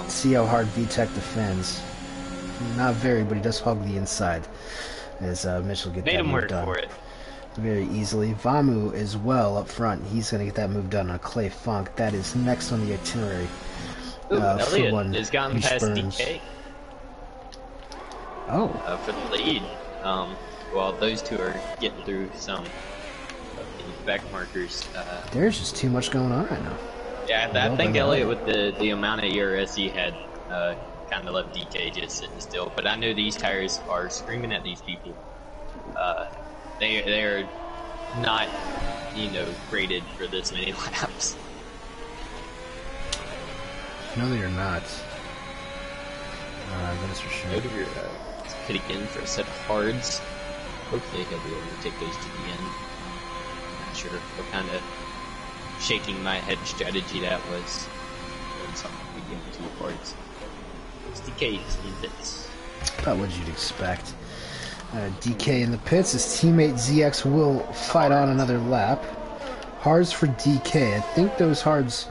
Speaker 1: See how hard VTech defends. Not very, but he does hog the inside. As Mitch will get
Speaker 2: Made
Speaker 1: that
Speaker 2: him
Speaker 1: move
Speaker 2: work
Speaker 1: done
Speaker 2: for it.
Speaker 1: very easily. Vamu as well up front. He's going to get that move done on Clay Funk. That is next on the itinerary.
Speaker 2: Ooh,
Speaker 1: for
Speaker 2: Elliott
Speaker 1: one
Speaker 2: has gotten past
Speaker 1: Burns.
Speaker 2: DK
Speaker 1: Oh,
Speaker 2: for the lead. While those two are getting through some of the back markers.
Speaker 1: there's just too much going on right now.
Speaker 2: Yeah,
Speaker 1: Well
Speaker 2: I think
Speaker 1: done,
Speaker 2: Elliott, with the amount of ERS he had, kind of left DK just sitting still. But I know these tires are screaming at these people. They're not, graded for this many laps.
Speaker 1: No, they are not. That is for sure.
Speaker 2: Go to your pit again for a set of hards. Hopefully he'll be able to take those to the end. Not sure what kind of shaking my head strategy that was. When something begin to hards. It's DK's in pits.
Speaker 1: About what you'd expect. DK in the pits. His teammate ZX will fight on another lap. Hards for DK. I think those hards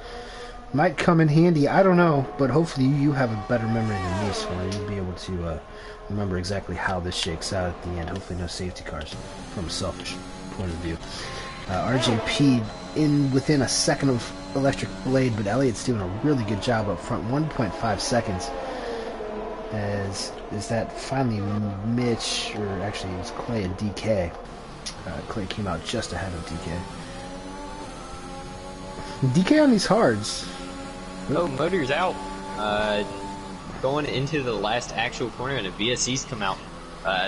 Speaker 1: might come in handy. I don't know, but hopefully you have a better memory than me, so you'll be able to remember exactly how this shakes out at the end. Hopefully no safety cars from a selfish point of view. RJP within a second of Electric Blade, but Elliott's doing a really good job up front. 1.5 seconds. Is that finally Mitch, or actually it's Clay and DK. Clay came out just ahead of DK. DK on these hards.
Speaker 2: Oh, motor's out. Going into the last actual corner, and the VSC's come out.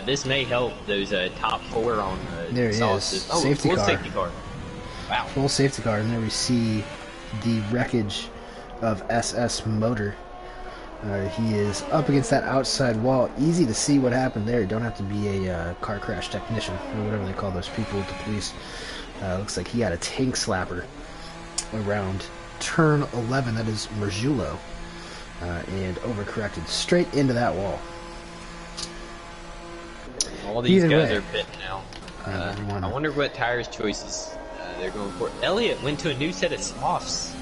Speaker 2: This may help those top four on the
Speaker 1: There he is. Safety car.
Speaker 2: Safety car. Wow.
Speaker 1: Full safety car, and there we see the wreckage of SS Motor. He is up against that outside wall. Easy to see what happened there. You don't have to be a car crash technician, or whatever they call those people with the police. Looks like he had a tank slapper around turn 11, that is Merjulo, and overcorrected straight into that wall.
Speaker 2: All these
Speaker 1: Either
Speaker 2: guys
Speaker 1: way.
Speaker 2: are pitting now.
Speaker 1: Everyone.
Speaker 2: I wonder what tires choices they're going for. Elliott went to a new set of softs.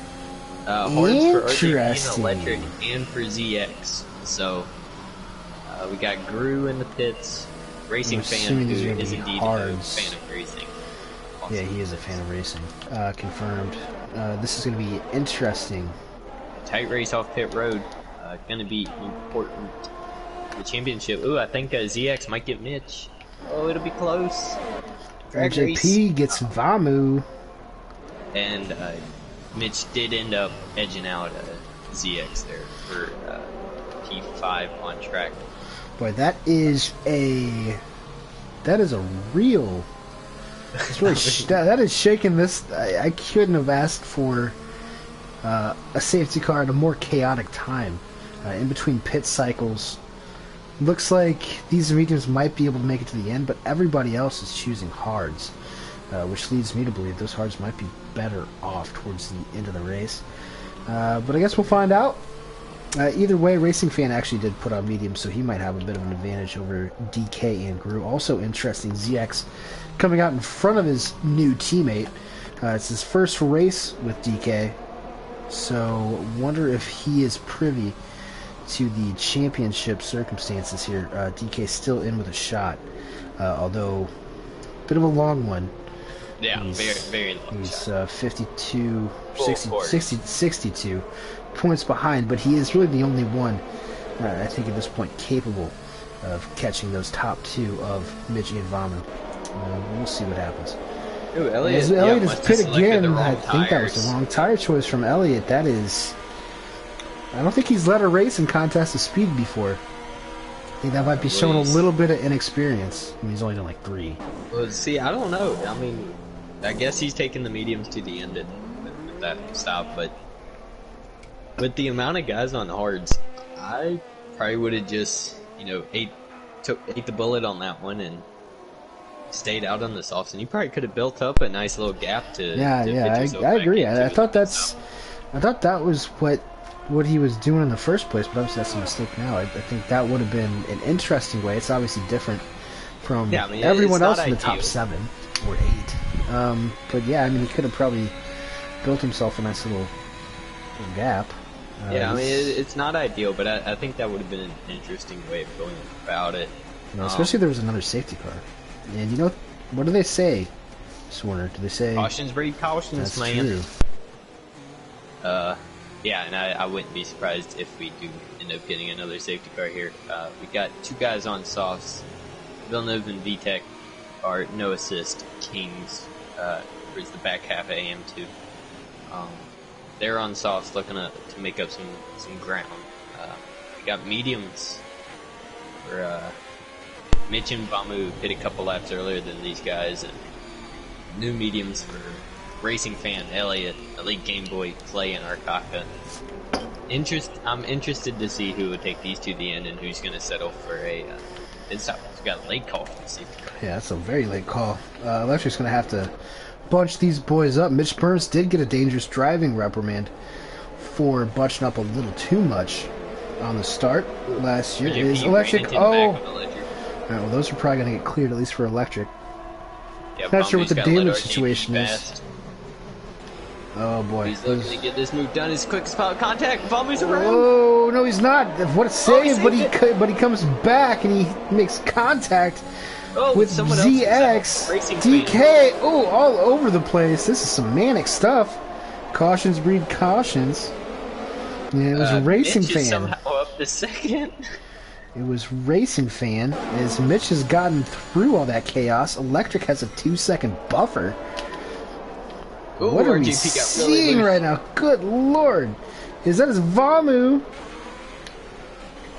Speaker 2: Hards for RJP and Electric and for ZX. So we got Gru in the pits. Racing fan who is indeed a fan of racing. Awesome.
Speaker 1: Yeah, he is a fan of racing. Confirmed. This is going to be interesting.
Speaker 2: Tight race off pit road. Going to be important. The championship. Ooh, I think ZX might get Mitch. Oh, it'll be close. Drag race.
Speaker 1: RJP gets Vamu.
Speaker 2: And Mitch did end up edging out ZX there for P5 on track.
Speaker 1: Boy, that is a real. It's really that is shaking this. I couldn't have asked for a safety car at a more chaotic time. In between pit cycles, looks like these mediums might be able to make it to the end, but everybody else is choosing hards, which leads me to believe those hards might be better off towards the end of the race. But I guess we'll find out. Either way, Racing Fan actually did put on medium, so he might have a bit of an advantage over DK and Gru. Also interesting, ZX coming out in front of his new teammate. It's his first race with DK, so wonder if he is privy to the championship circumstances here. DK still in with a shot, although a bit of a long one.
Speaker 2: Yeah, very long
Speaker 1: He's
Speaker 2: shot.
Speaker 1: 52, 62 points behind, but he is really the only one, I think at this point, capable of catching those top two of Michi and Vamu. We'll see what happens.
Speaker 2: Ooh, Elliott
Speaker 1: Is pit again. I think that was
Speaker 2: tires.
Speaker 1: the wrong tire choice from Elliott. That is I don't think he's led a race in contest of speed before. I think that might be showing a little bit of inexperience. I mean, he's only done like 3.
Speaker 2: Well, see, I don't know. I mean, I guess he's taking the mediums to the end with that stop, but with the amount of guys on hards, I probably would have just, you know, ate the bullet on that one and stayed out on the softs, and you probably could have built up a nice little gap to.
Speaker 1: Yeah, I agree. I thought that was what he was doing in the first place, but obviously that's a mistake now. I think that would have been an interesting way. It's obviously different from everyone else in the top 7 or 8. But yeah, I mean, he could have probably built himself a nice little gap.
Speaker 2: Yeah, I mean, it's not ideal, but I think that would have been an interesting way of going about it.
Speaker 1: You know, especially if there was another safety car. And you know, what do they say, Swarner? Do they say...
Speaker 2: Cautions breed cautions,
Speaker 1: that's
Speaker 2: man.
Speaker 1: True.
Speaker 2: Yeah, and I wouldn't be surprised if we do end up getting another safety car here. We got 2 guys on softs. Villeneuve and VTEC are no assist kings towards the back half of AM2. They're on softs looking to make up some ground. We got mediums for Mitch and Bamu hit a couple laps earlier than these guys, and new mediums for Racing Fan, Elliott, Elite Game Boy, Clay, and Arkaka. I'm interested to see who would take these to the end and who's going to settle for a pit stop. We've got a late call from the safety car.
Speaker 1: Yeah, that's a very late call. Electric's going to have to bunch these boys up. Mitch Burns did get a dangerous driving reprimand for bunching up a little too much on the start last year. Is Electric? Oh, alright, well, those are probably going to get cleared, at least for Electric.
Speaker 2: Yeah,
Speaker 1: Not sure what the damage situation is. Oh boy.
Speaker 2: He's looking to get this move done as quick as possible. Contact, Bamu's around.
Speaker 1: Oh, no, he's not. What a save, but he comes back and he makes contact with ZX, DK. Oh, all over the place. This is some manic stuff. Cautions breed cautions. Yeah, it was a Racing
Speaker 2: Mitch
Speaker 1: Fan.
Speaker 2: Is somehow up to second.
Speaker 1: It was Racing Fan, as Mitch has gotten through all that chaos. Electric has a 2-second buffer.
Speaker 2: Ooh,
Speaker 1: what are we
Speaker 2: RGP
Speaker 1: seeing right now? Good lord. Is that his Vamu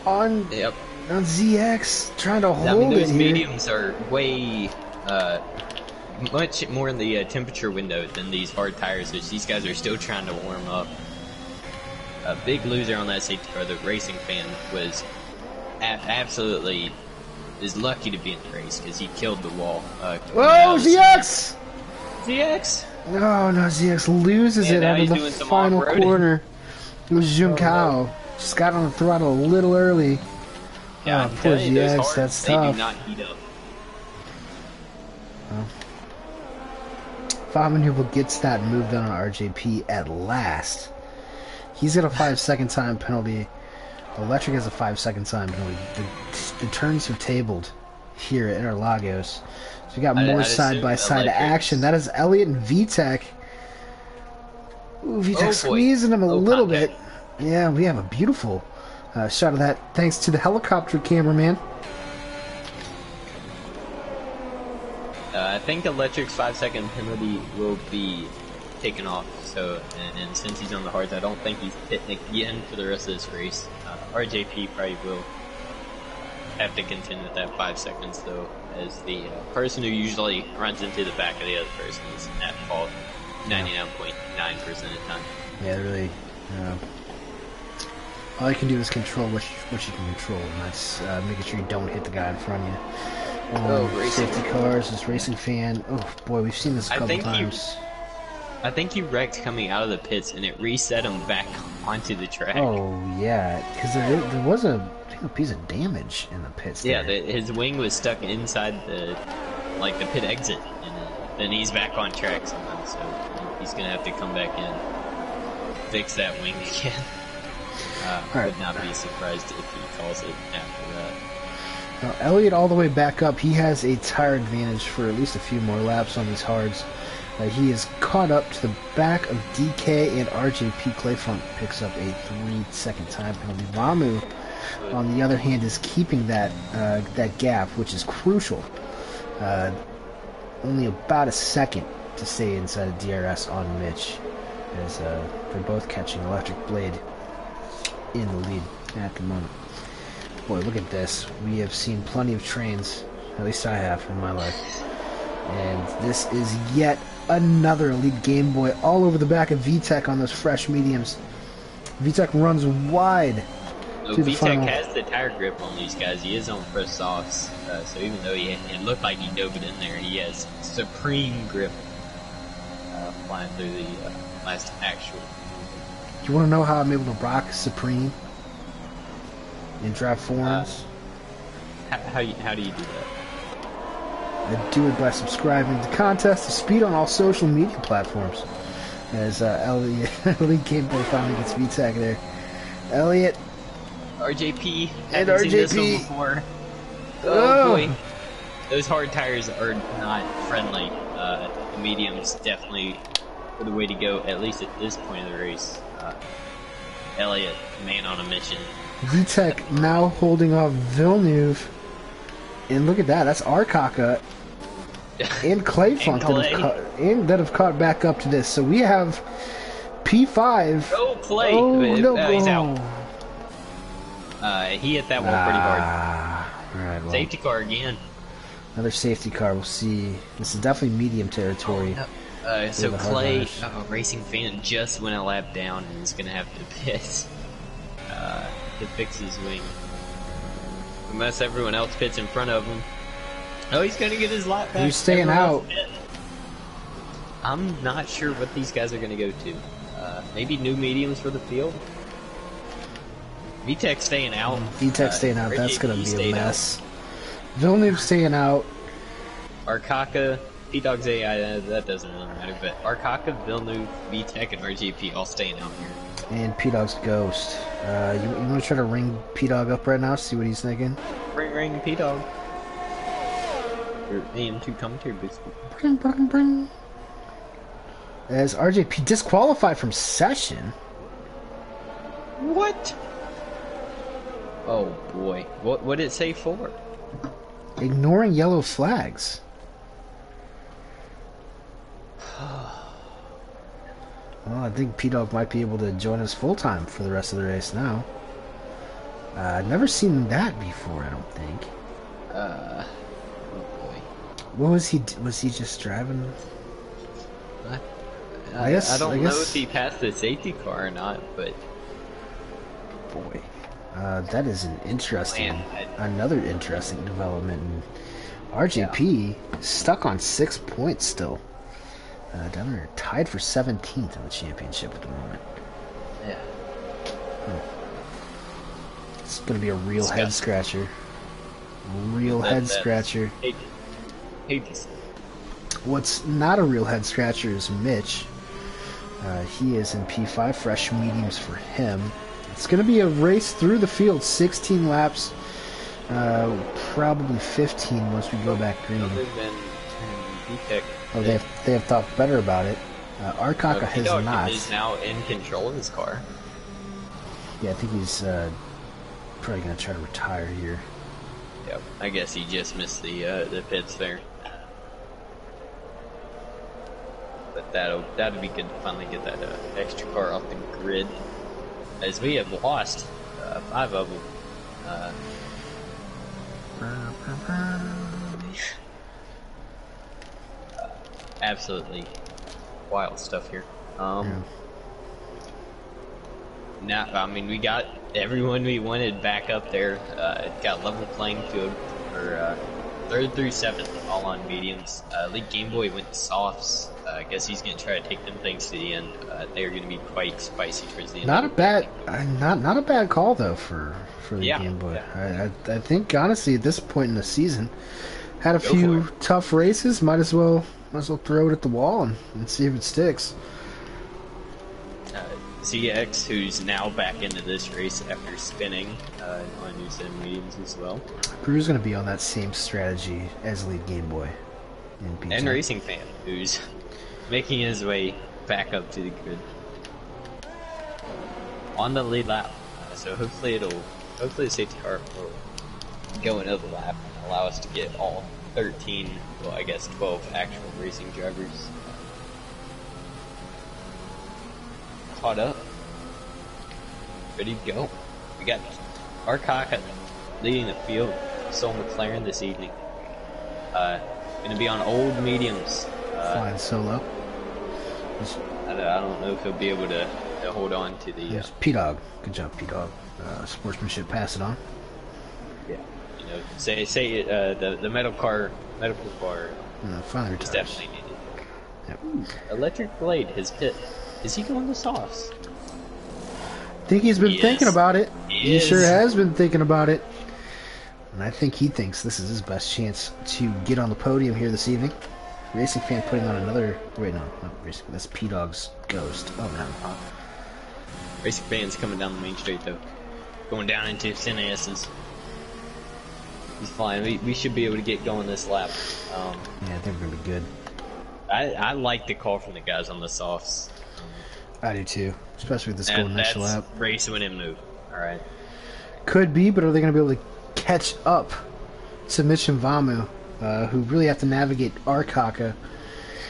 Speaker 1: on ZX trying to hold
Speaker 2: those
Speaker 1: it here?
Speaker 2: mediums are way much more in the temperature window than these hard tires, which these guys are still trying to warm up. A big loser on that safety car, the Racing Fan, was absolutely is lucky to be in the race because he killed the wall.
Speaker 1: Whoa, ZX!
Speaker 2: ZX!
Speaker 1: Oh no, ZX loses it out of the final corner. It was Junkao. Just got on the throttle a little early.
Speaker 2: Yeah,
Speaker 1: poor ZX, that's
Speaker 2: they
Speaker 1: tough.
Speaker 2: do not heat up.
Speaker 1: Fabian gets that move done on RJP at last. He's got a 5-second time penalty. Electric has a 5-second time penalty. The turns have tabled here at Interlagos. So we got more side-by-side action. That is Elliott and VTEC. Ooh, VTEC squeezing him a little bit. Yeah, we have a beautiful shot of that thanks to the helicopter cameraman.
Speaker 2: I think Electric's 5-second penalty will be taken off. So, and since he's on the hards, I don't think he's hitting again for the rest of this race. RJP probably will have to contend with that 5 seconds, though, as the person who usually runs into the back of the other person is at fault 99.9% of the time.
Speaker 1: Yeah, really. All you can do is control what you can control, and that's making sure you don't hit the guy in front of you. Safety cars, this Racing Fan. Oh boy, we've seen this a couple times.
Speaker 2: I think he wrecked coming out of the pits, and it reset him back onto the track.
Speaker 1: Oh yeah, because there was a piece of damage in the pits.
Speaker 2: Yeah, his wing was stuck inside the pit exit, and then he's back on track somehow. So he's gonna have to come back in, fix that wing again. Would not be surprised if he calls it after that.
Speaker 1: Now, Elliott all the way back up. He has a tire advantage for at least a few more laps on these hards. He is caught up to the back of DK and RJP. Clayfront picks up a 3-second time penalty. Vamu, on the other hand, is keeping that gap, which is crucial. Only about a second to stay inside of DRS on Mitch, as they're both catching Electric Blade. in the lead at the moment. Boy, look at this. We have seen plenty of trains, at least I have in my life. And this is yet another Elite Game Boy all over the back of VTech on those fresh mediums. VTech runs wide.
Speaker 2: So VTech has the tire grip on these guys. He is on fresh softs, so even though it looked like he dove it in there, he has supreme grip flying through the last actual.
Speaker 1: Do you want to know how I'm able to rock Supreme and drive foreigns?
Speaker 2: How do you do that?
Speaker 1: I do it by subscribing to Contest of Speed on all social media platforms. As Elite Game Boy finally gets VTech there. Elliot.
Speaker 2: RJP.
Speaker 1: And
Speaker 2: Haven't seen this one
Speaker 1: RJP.
Speaker 2: before. Oh boy. Those hard tires are not friendly. The mediums definitely are the way to go, at least at this point of the race. Elliot, man on a mission.
Speaker 1: VTech now holding off Villeneuve. And look at that, that's Arkaka and Clayfunk that have caught back up to this. So we have P5.
Speaker 2: Oh, Clay!
Speaker 1: Oh, no.
Speaker 2: He's out. He hit that one pretty hard.
Speaker 1: Alright, well,
Speaker 2: Safety car again.
Speaker 1: another safety car, we'll see. This is definitely medium territory.
Speaker 2: So
Speaker 1: the hard
Speaker 2: Clay,
Speaker 1: runners.
Speaker 2: racing fan, just went a lap down and is going to have to pit to fix his wing. Unless everyone else pits in front of him. Oh, he's going to get his lap back.
Speaker 1: Who's staying
Speaker 2: Everyone else
Speaker 1: out?
Speaker 2: pit. I'm not sure what these guys are going to go to. Maybe new mediums for the field? VTech staying out.
Speaker 1: VTech staying out, that's going to be a
Speaker 2: stayed
Speaker 1: mess. Villeneuve staying out.
Speaker 2: Arkaka, P-Dog's AI, that doesn't really matter, but Arkaka, Villeneuve, VTech, and RJP all staying out here.
Speaker 1: And P-Dog's Ghost. You want to try to ring P-Dog up right now, see what he's thinking?
Speaker 2: Ring, P-Dog. Your AM2 commentary boost.
Speaker 1: Bring. As RJP disqualified from session.
Speaker 2: What? Oh boy. What did it say for?
Speaker 1: Ignoring yellow flags. Well, I think P-Dog might be able to join us full-time for the rest of the race now. I've never seen that before, I don't think.
Speaker 2: Oh boy.
Speaker 1: What was he just driving?
Speaker 2: I don't know if he passed the safety car or not, but...
Speaker 1: Boy. That is an interesting... another interesting development. And RJP stuck on 6 points still. Down there, tied for 17th in the championship at the moment.
Speaker 2: Yeah.
Speaker 1: It's going to be a real head scratcher. Head scratcher.
Speaker 2: Hate to see.
Speaker 1: What's not a real head scratcher is Mitch. He is in P5, fresh mediums for him. It's going to be a race through the field, 16 laps, probably 15 once we go back green.
Speaker 2: Other than VTech.
Speaker 1: Oh, they have thought better about it. Arkaka has not.
Speaker 2: Is now in control of his car.
Speaker 1: Yeah, I think he's probably going to try to retire here.
Speaker 2: Yep. I guess he just missed the pits there. But that'll be good to finally get that extra car off the grid, as we have lost 5 of them. Absolutely wild stuff here. Now, I mean, we got everyone we wanted back up there. It got level playing field for 3rd through 7th, all on mediums. Elite Game Boy went to softs. I guess he's going to try to take them things to the end. They are going to be quite spicy towards the end.
Speaker 1: Not a bad call though for the Game Boy. Yeah. I think honestly at this point in the season, had a few tough races. Might as well throw it at the wall and see if it sticks.
Speaker 2: CX, who's now back into this race after spinning on new set of mediums as well.
Speaker 1: Drew's going to be on that same strategy as Elite Game Boy.
Speaker 2: And Racing Fan, who's making his way back up to the grid on the lead lap. So hopefully the safety car will go another lap and allow us to get all 13, well I guess 12 actual racing drivers caught up. ready to go. We got R14 leading the field. Sol McLaren this evening. Going to be on old mediums.
Speaker 1: Flying solo.
Speaker 2: I don't know if he'll be able to hold on to the.
Speaker 1: There's P-Dog. Good job, P-Dog. Sportsmanship, pass it on.
Speaker 2: Yeah. You know, the medical car
Speaker 1: Finally
Speaker 2: is
Speaker 1: retires.
Speaker 2: definitely needed.
Speaker 1: Yep.
Speaker 2: Electric Blade has hit. Is he going to softs?
Speaker 1: I think he's been
Speaker 2: He
Speaker 1: thinking
Speaker 2: is.
Speaker 1: about it.
Speaker 2: He
Speaker 1: He
Speaker 2: is.
Speaker 1: sure has been thinking about it. And I think he thinks this is his best chance to get on the podium here this evening. Racing Fan putting on another... Wait, no. Not Racing, that's P-Dog's Ghost. Oh, no.
Speaker 2: Racing Fan's coming down the main street, though. Going down into San As's. He's flying. We should be able to get going this lap.
Speaker 1: Yeah, they're going to be good.
Speaker 2: I like the call from the guys on the softs.
Speaker 1: I do too. Especially with this
Speaker 2: And
Speaker 1: golden initial
Speaker 2: that's
Speaker 1: lap.
Speaker 2: race win and move. Alright.
Speaker 1: Could be, but are they going to be able to catch up to Mitch and Vamu, who really have to navigate R14?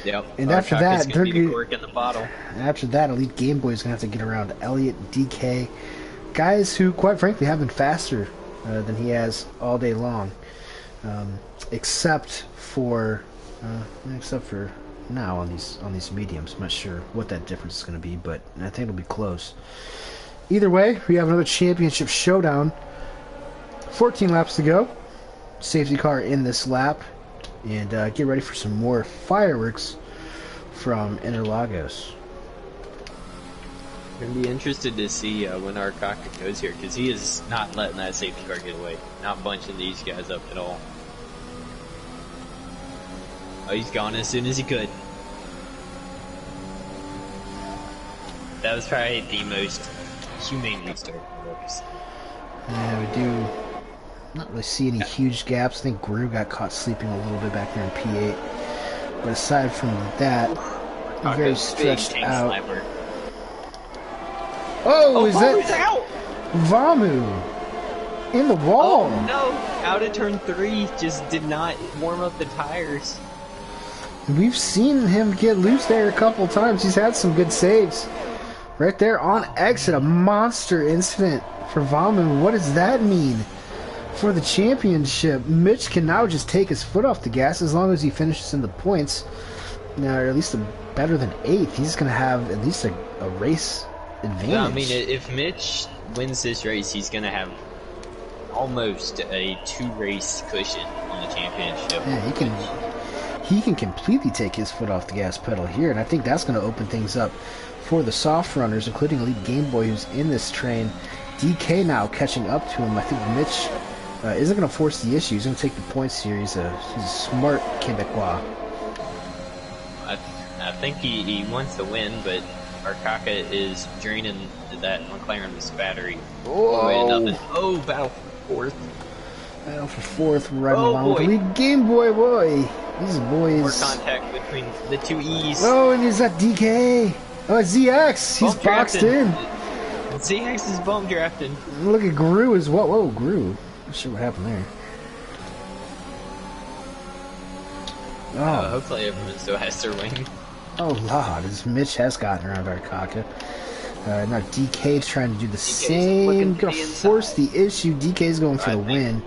Speaker 2: Yep.
Speaker 1: And after that,
Speaker 2: they're
Speaker 1: they're
Speaker 2: the
Speaker 1: good.
Speaker 2: cork in the bottle.
Speaker 1: After that, Elite Game Boy is going to have to get around Elliott, DK, guys who, quite frankly, have been faster than he has all day long, except for now on these mediums. I'm not sure what that difference is going to be, but I think it'll be close. Either way, we have another championship showdown. 14 laps to go. Safety car in this lap, and get ready for some more fireworks from Interlagos.
Speaker 2: I'm gonna be interested to see when our cockpit goes here, because he is not letting that safety car get away. Not bunching these guys up at all. Oh, he's gone as soon as he could. That was probably the most humane restart I've ever seen.
Speaker 1: Yeah, we do not really see any huge gaps. I think Gru got caught sleeping a little bit back there in P8. But aside from that, very
Speaker 2: Big
Speaker 1: stretched
Speaker 2: tank
Speaker 1: out.
Speaker 2: sniper.
Speaker 1: Oh, is
Speaker 2: Vamu's
Speaker 1: that
Speaker 2: out!
Speaker 1: Vamu in the wall?
Speaker 2: Oh no! Out of turn 3, just did not warm up the tires.
Speaker 1: We've seen him get loose there a couple times. He's had some good saves. Right there on exit, a monster incident for Vamu. What does that mean for the championship? Mitch can now just take his foot off the gas as long as he finishes in the points. Now, or at least better than 8th. He's going to have at least a race advantage.
Speaker 2: No, I mean, if Mitch wins this race, he's going to have almost a 2-race cushion on the championship.
Speaker 1: Yeah, he can completely take his foot off the gas pedal here, and I think that's going to open things up for the soft runners, including Elite Game Boy, who's in this train. DK now catching up to him. I think Mitch isn't going to force the issue. He's going to take the points here. He's a smart Quebecois.
Speaker 2: I think he wants to win, but Arkaka is draining that McLaren's battery.
Speaker 1: Oh,
Speaker 2: Battle for 4th.
Speaker 1: Battle for 4th, right
Speaker 2: Oh,
Speaker 1: along with
Speaker 2: boy.
Speaker 1: Elite Game Boy. These boys.
Speaker 2: More contact between the two E's.
Speaker 1: Oh, and is that DK? Oh, ZX. He's
Speaker 2: Bump
Speaker 1: boxed
Speaker 2: drafting.
Speaker 1: in.
Speaker 2: ZX is bum drafting.
Speaker 1: Look at Gru as well. Whoa, Gru. Not sure what happened there. Oh,
Speaker 2: Hopefully everyone still has their wing.
Speaker 1: oh, Lord. As Mitch has gotten around Arkaka. Now DK's trying to do the
Speaker 2: looking
Speaker 1: same.
Speaker 2: to
Speaker 1: Gonna
Speaker 2: the
Speaker 1: force the
Speaker 2: inside.
Speaker 1: issue. DK's going for
Speaker 2: I
Speaker 1: the
Speaker 2: think-
Speaker 1: win.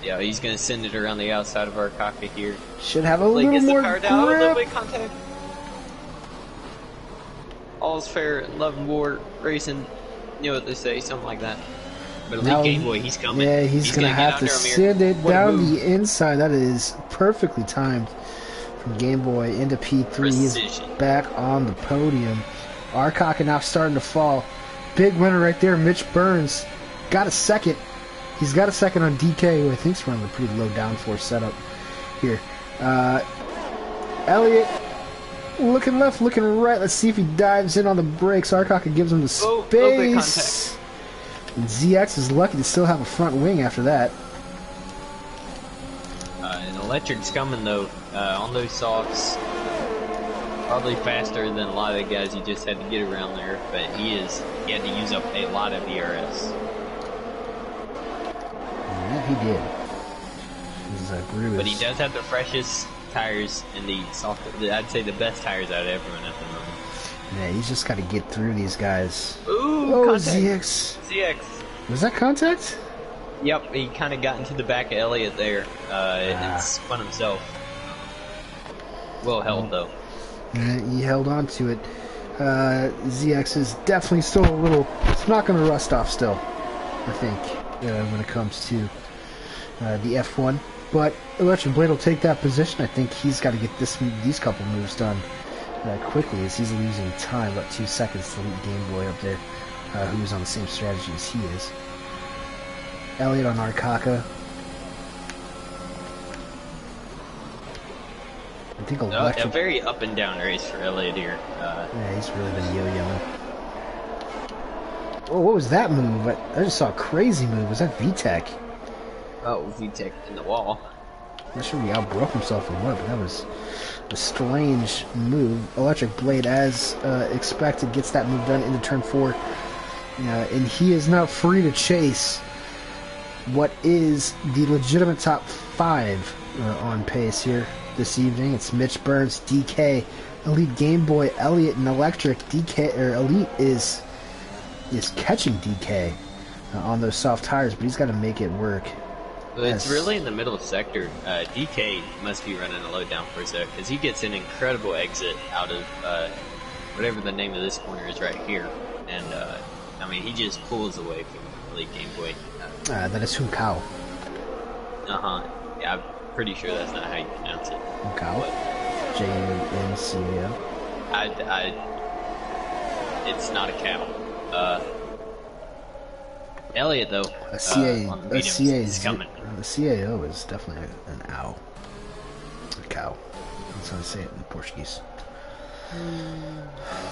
Speaker 2: Yeah, he's gonna send it around the outside of Arkaka here.
Speaker 1: Should have a
Speaker 2: Like,
Speaker 1: little
Speaker 2: gets the
Speaker 1: more
Speaker 2: car down, a little
Speaker 1: grip.
Speaker 2: bit of contact. All's fair in love and war, racing. You know what they say, something like that. But Elite
Speaker 1: Now-
Speaker 2: Game Boy, he's coming.
Speaker 1: Yeah, he's gonna
Speaker 2: get
Speaker 1: have to
Speaker 2: under him here.
Speaker 1: send it
Speaker 2: What a
Speaker 1: down
Speaker 2: move.
Speaker 1: the inside. That is perfectly timed from Game Boy into P3. He's
Speaker 2: Precision.
Speaker 1: back on the podium. Arkaka now starting to fall. Big winner right there, Mitch Burns. Got a second. He's got a second on DK, who I think's running a pretty low downforce setup here. Elliott looking left, looking right. Let's see if he dives in on the brakes. Arkaka gives him the
Speaker 2: Oh, big
Speaker 1: space. And ZX is lucky to still have a front wing after that.
Speaker 2: And Electric's coming though, on those softs. Probably faster than a lot of the guys he just had to get around there, but he had to use up a lot of ERS.
Speaker 1: Yeah, he did. Gru
Speaker 2: But he
Speaker 1: is-
Speaker 2: does have the freshest tires and the soft, I'd say the best tires out of everyone at the moment.
Speaker 1: Yeah, he's just got to get through these guys.
Speaker 2: Ooh!
Speaker 1: Oh,
Speaker 2: contact.
Speaker 1: ZX.
Speaker 2: ZX.
Speaker 1: Was that contact?
Speaker 2: Yep, he kind of got into the back of Elliott there. And spun himself. Well held, though.
Speaker 1: He held on to it. ZX is definitely still a little... It's not going to rust off still, I think, when it comes to the F1. But Electric Blade will take that position. I think he's got to get these couple moves done quickly, as he's losing time. About 2 seconds to lead Game Boy up there, who's on the same strategy as he is. Elliott on Arcaka. I think
Speaker 2: A very up and down race for Elliott here.
Speaker 1: Yeah, he's really been yo-yoing. Oh, what was that move? I just saw a crazy move. Was that VTech?
Speaker 2: Oh, VTech in the wall.
Speaker 1: I'm not sure he outbroke himself or what, but that was a strange move. Electric Blade, as expected, gets that move done into turn 4. And he is now free to chase what is the legitimate top 5 on pace here this evening. It's Mitch Burns, DK, Elite Game Boy, Elliott, and Electric. Elite is catching DK on those soft tires, but he's got to make it work.
Speaker 2: Well, it's really in the middle sector. DK must be running a low downforce there, because he gets an incredible exit out of whatever the name of this corner is right here. And, I mean, he just pulls away from Elite Game Boy.
Speaker 1: That is Hunkao.
Speaker 2: Uh-huh. Yeah, I'm pretty sure that's not how you pronounce it.
Speaker 1: Hunkao? J-U-N-C-A-O?
Speaker 2: It's not a cow. Elliott, though,
Speaker 1: A
Speaker 2: is coming.
Speaker 1: CAO is definitely an ow. A cow. That's how I say it in Portuguese.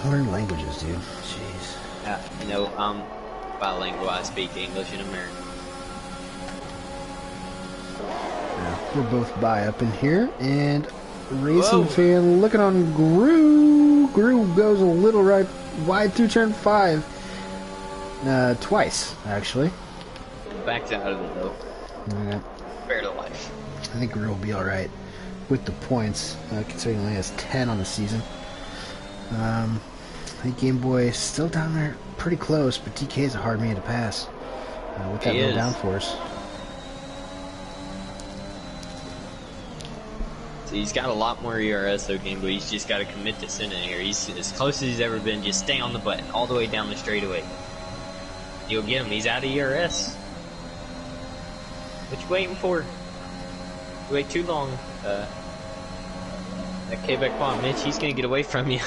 Speaker 1: Learn languages, dude. Jeez.
Speaker 2: Bilingual, I speak English and American.
Speaker 1: Yeah, we're both by up in here, and Racing Fan looking on Gru. Gru goes a little right wide through turn 5. Twice, actually.
Speaker 2: Backs out of it, though.
Speaker 1: Yeah.
Speaker 2: Fair to life.
Speaker 1: I think Gru will be alright with the points, considering he only has 10 on the season. I think Game Boy is still down there pretty close, but DK is a hard man to pass with that low downforce.
Speaker 2: So he's got a lot more ERS though, Game Boy. He's just got to commit to sending it here. He's as close as he's ever been. Just stay on the button all the way down the straightaway. You'll get him. He's out of ERS. What you waiting for? You wait too long. That K-back quad, Mitch, he's going to get away from you.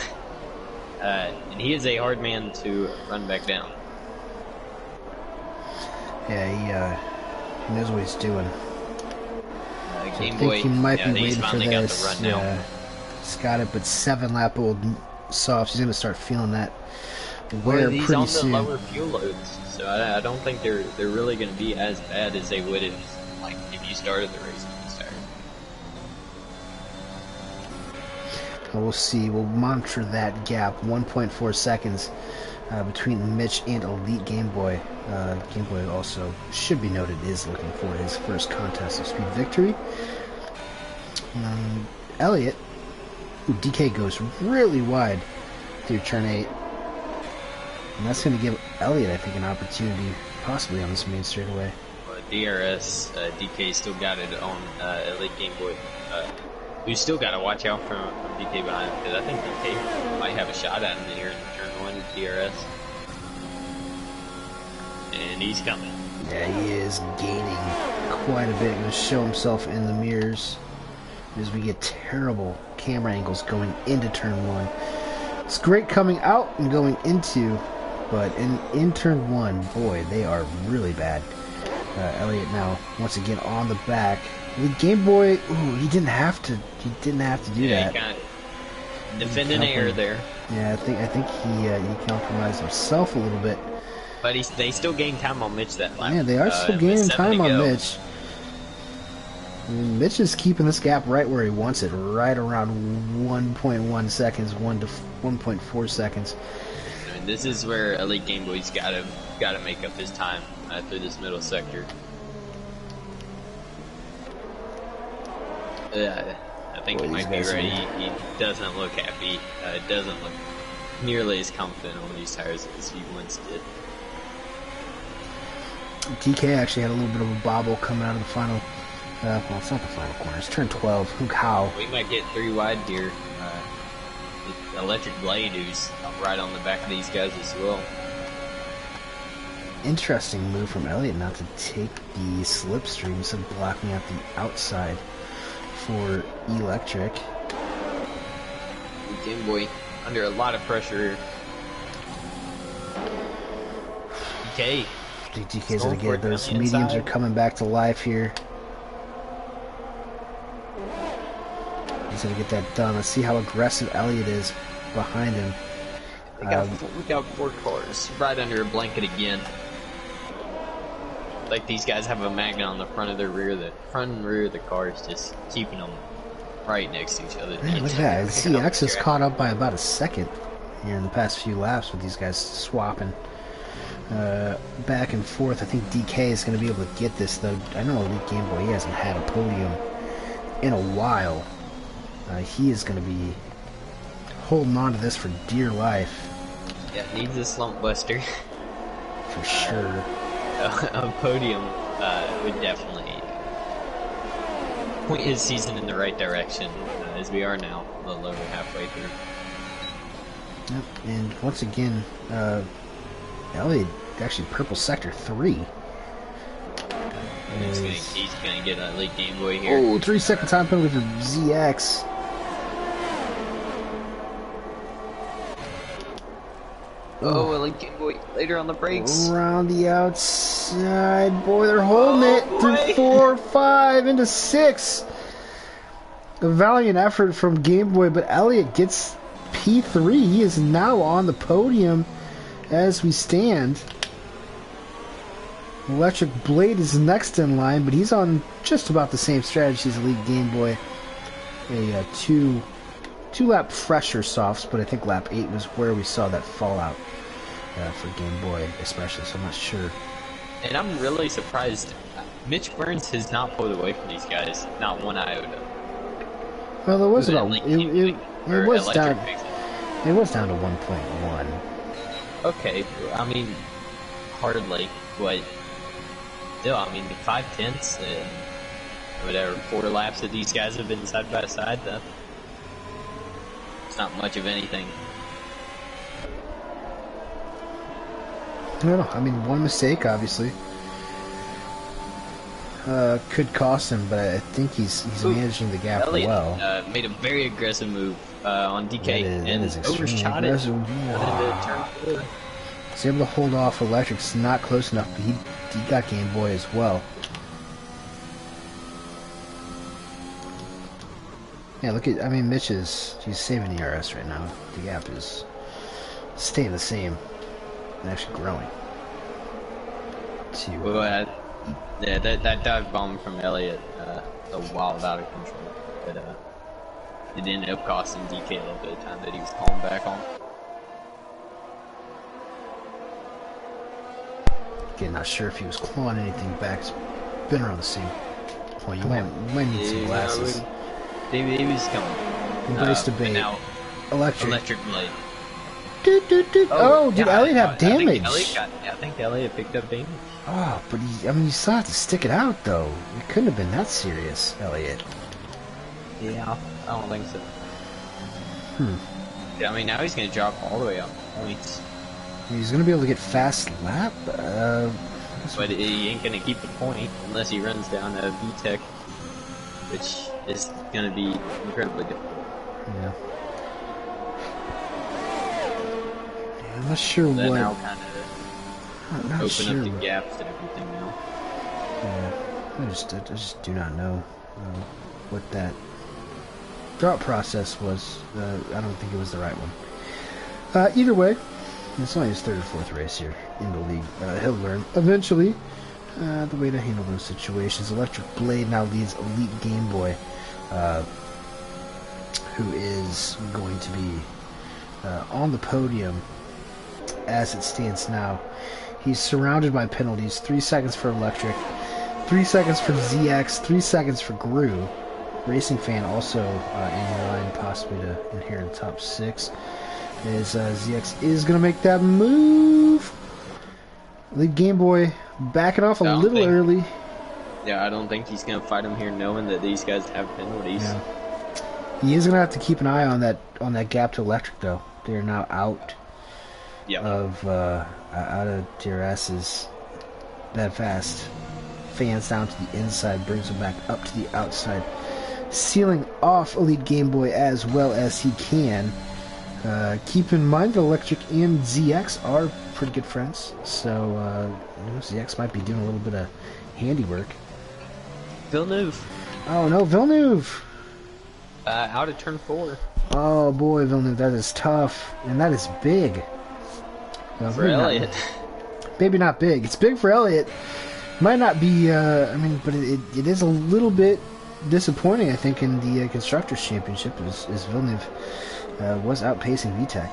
Speaker 2: And he is a hard man to run back down.
Speaker 1: Yeah, he knows what he's doing.
Speaker 2: Game
Speaker 1: I
Speaker 2: Boy,
Speaker 1: think he might be
Speaker 2: he's
Speaker 1: waiting for
Speaker 2: finally
Speaker 1: this.
Speaker 2: got the run now.
Speaker 1: He's got it, but 7-lap-old softs. He's going to start feeling that wear
Speaker 2: Well, he's
Speaker 1: pretty
Speaker 2: on
Speaker 1: soon.
Speaker 2: the lower fuel loads, so I don't think they're really going to be as bad as they would if you started the race when you started.
Speaker 1: We'll see. We'll monitor that gap. 1.4 seconds between Mitch and Elite Game Boy. Game Boy also, should be noted, is looking for his first contest of speed victory. Elliott, DK goes really wide through turn 8. And that's going to give Elliott, I think, an opportunity possibly on this main straightaway.
Speaker 2: DRS, DK still got it on Elite Game Boy. We still got to watch out from DK behind him, because I think DK might have a shot at him here in turn 1 DRS. And he's coming.
Speaker 1: Yeah, he is gaining quite a bit. Going to show himself in the mirrors as we get terrible camera angles going into turn 1. It's great coming out and going into, but in turn 1, boy, they are really bad. Elliott now once again on the back. The Game Boy, ooh, he didn't have to. He didn't have to do that.
Speaker 2: He kind of defending air there.
Speaker 1: Yeah, I think he compromised himself a little bit.
Speaker 2: But they still gain time on Mitch that lap.
Speaker 1: Yeah, they are still gaining time on Mitch. I mean, Mitch is keeping this gap right where he wants it, right around 1.1 seconds, 1.4 seconds.
Speaker 2: I mean, this is where Elite Game Boy's got to make up his time through this middle sector. I think he might be ready. He doesn't look happy. Doesn't look nearly as confident on these tires as he once did.
Speaker 1: DK actually had a little bit of a bobble coming out of the final. Well, it's not the final corner. It's turn 12. Hook how?
Speaker 2: We might get 3 wide here. The Electric Blade, who's right on the back of these guys as well.
Speaker 1: Interesting move from Elliott not to take the slipstream, instead of blocking out the outside for Electric.
Speaker 2: Game Boy under a lot of pressure. DK.
Speaker 1: I think DK's gonna get it. Those mediums are coming back to life here. He's gonna get that done. Let's see how aggressive Elliott is behind him.
Speaker 2: We got 4 cars right under a blanket again. Like these guys have a magnet on the front of their rear. The front and rear of the cars, just keeping them right next to each other.
Speaker 1: Man, look at that. CX is caught up by about a second here in the past few laps with these guys swapping back and forth. I think DK is going to be able to get this, though. I know Elite Game Boy, he hasn't had a podium in a while. He is going to be holding on to this for dear life.
Speaker 2: Yeah, needs a slump buster.
Speaker 1: For sure.
Speaker 2: A podium would definitely point his season in the right direction, as we are now, a little over halfway through.
Speaker 1: Yep, and once again, Elliott actually purple sector 3.
Speaker 2: He's gonna get a late Game Boy here.
Speaker 1: Oh, 3-second time penalty for ZX.
Speaker 2: Oh, a late Game Boy later on the brakes.
Speaker 1: Around the outside. Boy, they're holding it through 4, 5, into 6. A valiant effort from Game Boy, but Elliott gets P3. He is now on the podium as we stand. Electric Blade is next in line, but he's on just about the same strategy as Elite Game Boy. A two-lap fresher softs, but I think lap 8 was where we saw that fallout for Game Boy, especially, so I'm not sure.
Speaker 2: And I'm really surprised. Mitch Burns has not pulled away from these guys, not one iota.
Speaker 1: Well, it was about it was down. It was down to 1.1.
Speaker 2: Okay, I mean, hardly, but still, I mean, 5/10 and whatever 4 laps that these guys have been side by side. It's not much of anything.
Speaker 1: I don't know. I mean, one mistake, obviously, could cost him, but I think he's managing the gap
Speaker 2: Elliott,
Speaker 1: well.
Speaker 2: Made a very aggressive move on DK
Speaker 1: that is
Speaker 2: and
Speaker 1: extremely
Speaker 2: overshot it.
Speaker 1: Wow. He's able to hold off. Electric's not close enough, but he got Game Boy as well. Yeah, look at, I mean, Mitch he's saving ERS right now. The gap is staying the same and actually growing.
Speaker 2: Well, yeah, that dive bomb from Elliott, a wild out of control. But it ended up costing DK a little bit of time that he was calling back on.
Speaker 1: Again, not sure if he was clawing anything back. It's been around the same point. You might need some glasses.
Speaker 2: He was coming.
Speaker 1: Embrace debate.
Speaker 2: Now, Electric Blade.
Speaker 1: Oh, did Elliott have damage?
Speaker 2: I think Elliott picked up damage.
Speaker 1: Oh, but you still have to stick it out, though. It couldn't have been that serious, Elliott.
Speaker 2: Yeah, I don't think so. Yeah, I mean, now he's going to drop all the way up points.
Speaker 1: He's going to be able to get fast lap.
Speaker 2: But he ain't going to keep the point unless he runs down a VTEC, which is going to be incredibly difficult.
Speaker 1: Yeah. I'm not sure what.
Speaker 2: Now kind of open up the gaps and everything now.
Speaker 1: Yeah, I just do not know what that thought process was. I don't think it was the right one. Either way, it's only his 3rd or 4th race here in the league. He'll learn eventually the way to handle those situations. Electric Blade now leads Elite Game Boy, who is going to be on the podium as it stands now. He's surrounded by penalties. 3 seconds for Electric, 3 seconds for ZX, 3 seconds for Gru. Racing Fan also in line possibly to inherit the top 6. As ZX is going to make that move. The Game Boy backing off a little early.
Speaker 2: Yeah, I don't think he's going to fight him here knowing that these guys have penalties.
Speaker 1: Yeah. He is going to have to keep an eye on that gap to Electric, though. They are now out of DRS's that fast. Fans down to the inside, brings him back up to the outside. Sealing off Elite Game Boy as well as he can. Keep in mind that Electric and ZX are pretty good friends, so ZX might be doing a little bit of handiwork.
Speaker 2: Villeneuve.
Speaker 1: Oh no, Villeneuve!
Speaker 2: Out of turn 4.
Speaker 1: Oh boy, Villeneuve, that is tough, and that is big.
Speaker 2: For Elliott.
Speaker 1: Maybe not big. It's big for Elliott. Might not be, but it is a little bit disappointing, I think, in the Constructors' Championship, as Villeneuve was outpacing VTEC.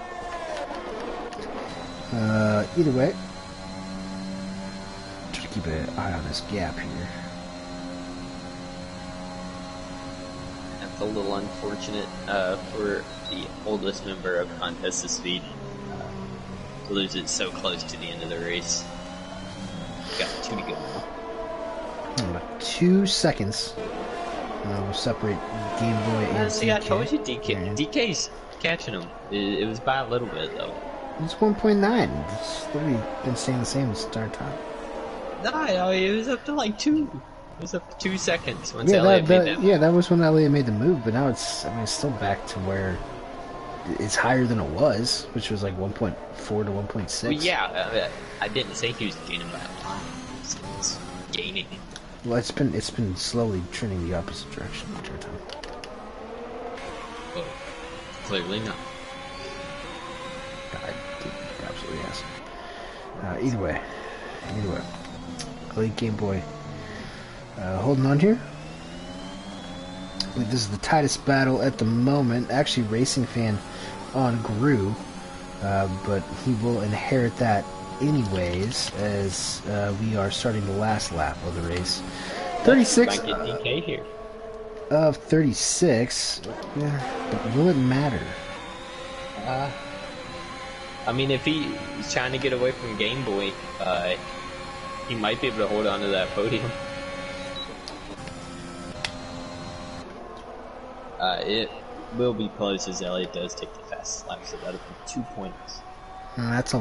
Speaker 1: Either way, try to keep an eye on this gap here.
Speaker 2: That's a little unfortunate for the oldest member of Contest of Speed to lose it so close to the end of the race. Got 2 to go now.
Speaker 1: 2 seconds will separate Game Boy and
Speaker 2: See, I told you DK's catching him. It was by a little bit, though.
Speaker 1: It's 1.9. It's literally been staying the same this entire time.
Speaker 2: No, it was up to like 2. It was up to 2 seconds once Elliott made that move.
Speaker 1: Yeah, that was when Elliott made the move, but now it's still back to where it's higher than it was, which was like 1.4 to 1.6.
Speaker 2: Well, yeah, I didn't say he was gaining by a lot. It's gaining.
Speaker 1: Well, it's been slowly trending the opposite direction the entire time.
Speaker 2: Well, clearly not.
Speaker 1: It absolutely has. Either way. Elite Game Boy holding on here. I believe this is the tightest battle at the moment. Actually, Racing Fan on Gru, but he will inherit that anyways, as we are starting the last lap of the race. 36
Speaker 2: might get DK here.
Speaker 1: Of 36. Yeah, but will it matter?
Speaker 2: I mean, if he's trying to get away from Game Boy, he might be able to hold on to that podium. It will be close as Elliott does take the fastest lap, so that'll be 2 points.
Speaker 1: That's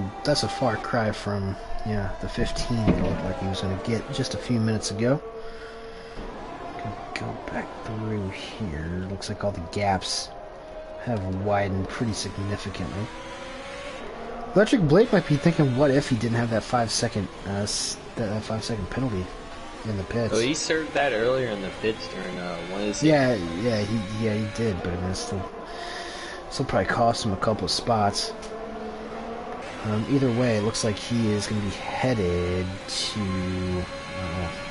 Speaker 1: a far cry from the 15 it looked like he was going to get just a few minutes ago. Go back through here. Looks like all the gaps have widened pretty significantly. Electric Blake might be thinking, what if he didn't have that 5-second penalty in the pits?
Speaker 2: Well, he served that earlier in the pits during one of his.
Speaker 1: Yeah, he did, but it still probably cost him a couple of spots. Either way, it looks like he is going to be headed to.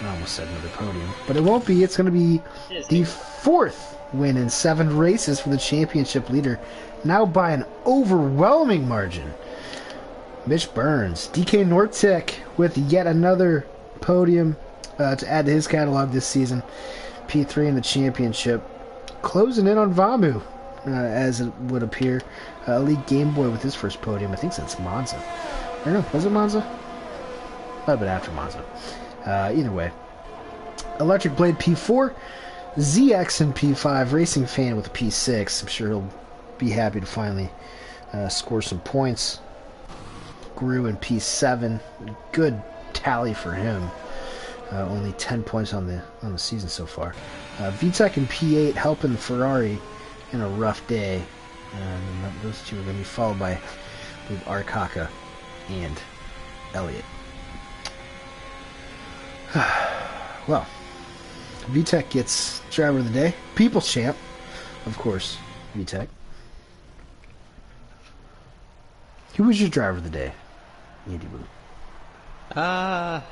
Speaker 1: I almost said another podium, but it won't be. It's going to be the 4th win in 7 races for the championship leader, now by an overwhelming margin. Mitch Burns, DK Nortec with yet another podium to add to his catalog this season. P3 in the championship, closing in on Vamu, as it would appear. Elite Game Boy with his first podium. I think since Monza. I don't know, was it Monza? Might have been after Monza. Either way. Electric Blade P4, ZX in P5, Racing Fan with a P6. I'm sure he'll be happy to finally score some points. Gru in P7, good tally for him. Only 10 points on the season so far. VTEC in P8 helping Ferrari in a rough day. And those two are going to be followed by Arkaka and Elliott. Well, VTEC gets driver of the day. People's champ, of course, VTEC. Who was your driver of the day, Andy Wu?
Speaker 2: I